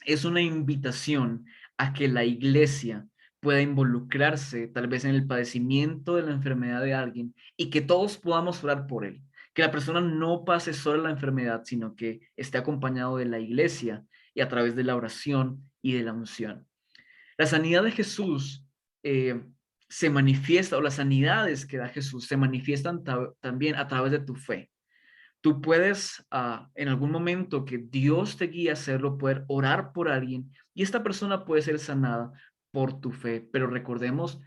es una invitación a que la iglesia pueda involucrarse tal vez en el padecimiento de la enfermedad de alguien y que todos podamos orar por él. Que la persona no pase sola la enfermedad, sino que esté acompañado de la iglesia y a través de la oración y de la unción. La sanidad de Jesús se manifiesta, o las sanidades que da Jesús se manifiestan también a través de tu fe. Tú puedes, en algún momento que Dios te guíe a hacerlo, poder orar por alguien y esta persona puede ser sanada por tu fe. Pero recordemos,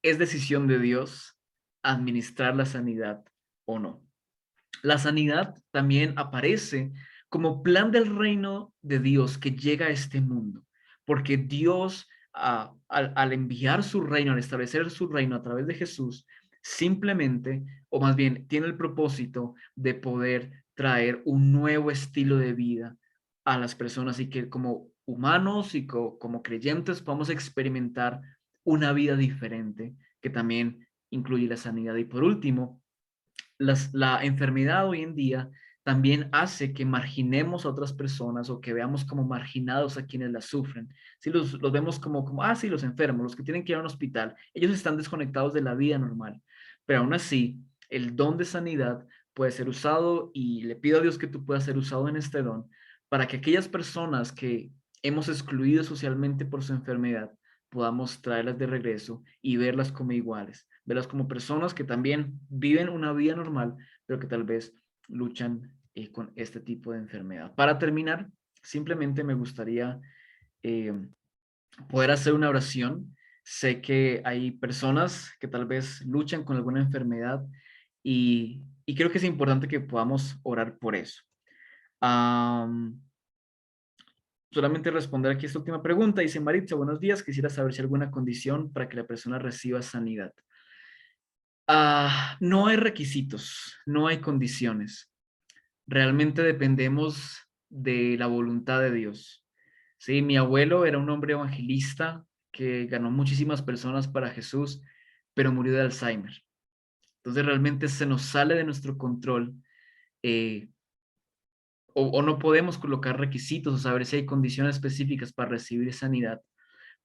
es decisión de Dios administrar la sanidad o no. La sanidad también aparece como plan del reino de Dios que llega a este mundo, porque Dios, al enviar su reino, al establecer su reino a través de Jesús, simplemente, o más bien, tiene el propósito de poder traer un nuevo estilo de vida a las personas y que como humanos y como creyentes podamos experimentar una vida diferente que también incluye la sanidad. Y por último, la enfermedad hoy en día también hace que marginemos a otras personas o que veamos como marginados a quienes la sufren. Si los vemos como, sí, los enfermos, los que tienen que ir a un hospital, ellos están desconectados de la vida normal. Pero aún así, el don de sanidad puede ser usado y le pido a Dios que tú puedas ser usado en este don para que aquellas personas que hemos excluido socialmente por su enfermedad podamos traerlas de regreso y verlas como iguales, verlas como personas que también viven una vida normal, pero que tal vez luchan con este tipo de enfermedad. Para terminar, simplemente me gustaría poder hacer una oración. Sé que hay personas que tal vez luchan con alguna enfermedad y creo que es importante que podamos orar por eso. Solamente responder aquí esta última pregunta. Dice Maritza, buenos días. Quisiera saber si hay alguna condición para que la persona reciba sanidad. No hay requisitos, no hay condiciones. Realmente dependemos de la voluntad de Dios. Sí, mi abuelo era un hombre evangelista que ganó muchísimas personas para Jesús, pero murió de Alzheimer. Entonces realmente se nos sale de nuestro control o no podemos colocar requisitos o saber si hay condiciones específicas para recibir sanidad,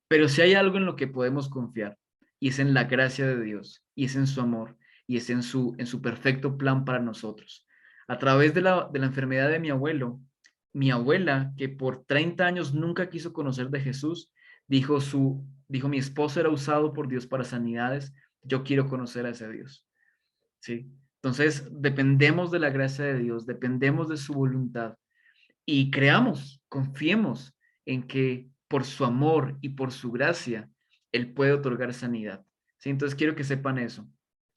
pero si hay algo en lo que podemos confiar y es en la gracia de Dios y es en su amor y es en su perfecto plan para nosotros. A través de la enfermedad de mi abuelo, mi abuela, que por 30 años nunca quiso conocer de Jesús, dijo mi esposo era usado por Dios para sanidades, yo quiero conocer a ese Dios. ¿Sí? Entonces, dependemos de la gracia de Dios, dependemos de su voluntad y creamos, confiemos en que por su amor y por su gracia, Él puede otorgar sanidad. ¿Sí? Entonces, quiero que sepan eso.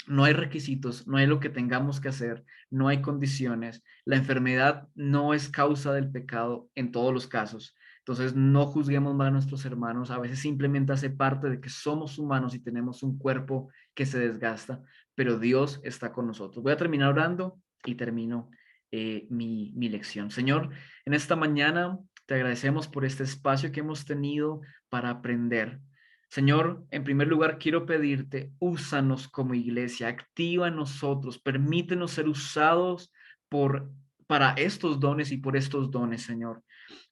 No hay requisitos, no hay lo que tengamos que hacer, no hay condiciones. La enfermedad no es causa del pecado en todos los casos. Entonces, no juzguemos mal a nuestros hermanos. A veces simplemente hace parte de que somos humanos y tenemos un cuerpo que se desgasta, pero Dios está con nosotros. Voy a terminar orando y termino mi lección. Señor, en esta mañana te agradecemos por este espacio que hemos tenido para aprender. Señor, en primer lugar quiero pedirte, úsanos como iglesia, activa en nosotros, permítenos ser usados para estos dones y por estos dones, Señor.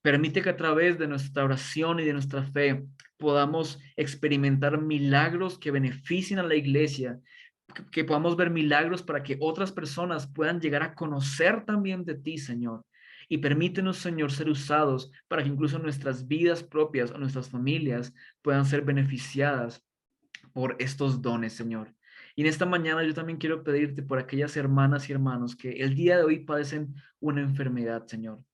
Permite que a través de nuestra oración y de nuestra fe podamos experimentar milagros que beneficien a la iglesia, que podamos ver milagros para que otras personas puedan llegar a conocer también de ti, Señor. Y permítenos, Señor, ser usados para que incluso nuestras vidas propias o nuestras familias puedan ser beneficiadas por estos dones, Señor. Y en esta mañana yo también quiero pedirte por aquellas hermanas y hermanos que el día de hoy padecen una enfermedad, Señor.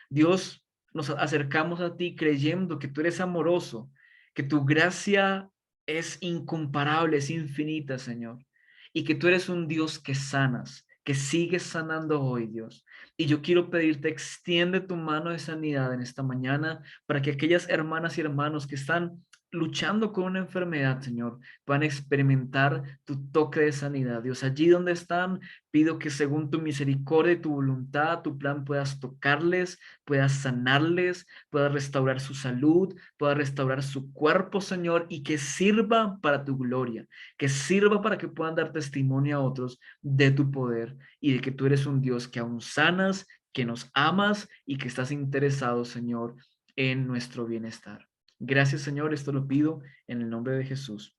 Dios, nos acercamos a ti creyendo que tú eres amoroso, que tu gracia es incomparable, es infinita, Señor, y que tú eres un Dios que sanas, que sigues sanando hoy, Dios. Y yo quiero pedirte, extiende tu mano de sanidad en esta mañana para que aquellas hermanas y hermanos que están luchando con una enfermedad, Señor, puedan experimentar tu toque de sanidad. Dios, allí donde están, pido que según tu misericordia y tu voluntad, tu plan, puedas tocarles, puedas sanarles, puedas restaurar su salud, puedas restaurar su cuerpo, Señor, y que sirva para tu gloria, que sirva para que puedan dar testimonio a otros de tu poder y de que tú eres un Dios que aún sanas, que nos amas y que estás interesado, Señor, en nuestro bienestar. Gracias, Señor, esto lo pido en el nombre de Jesús.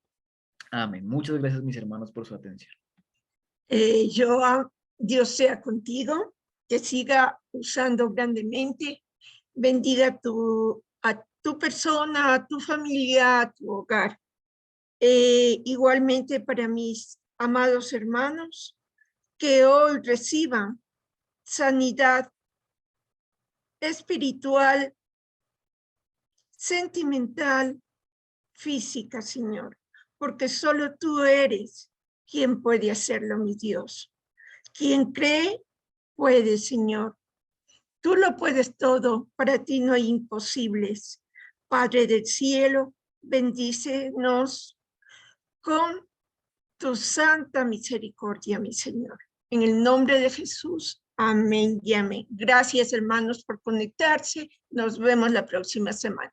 Amén. Muchas gracias, mis hermanos, por su atención. Dios sea contigo, que siga usando grandemente, bendiga a tu persona, a tu familia, a tu hogar. Igualmente para mis amados hermanos, que hoy reciban sanidad espiritual, sentimental, física, Señor, porque solo tú eres quien puede hacerlo, mi Dios. Quien cree, puede, Señor. Tú lo puedes todo, para ti no hay imposibles. Padre del cielo, bendícenos con tu santa misericordia, mi Señor. En el nombre de Jesús, amén y amén. Gracias, hermanos, por conectarse. Nos vemos la próxima semana.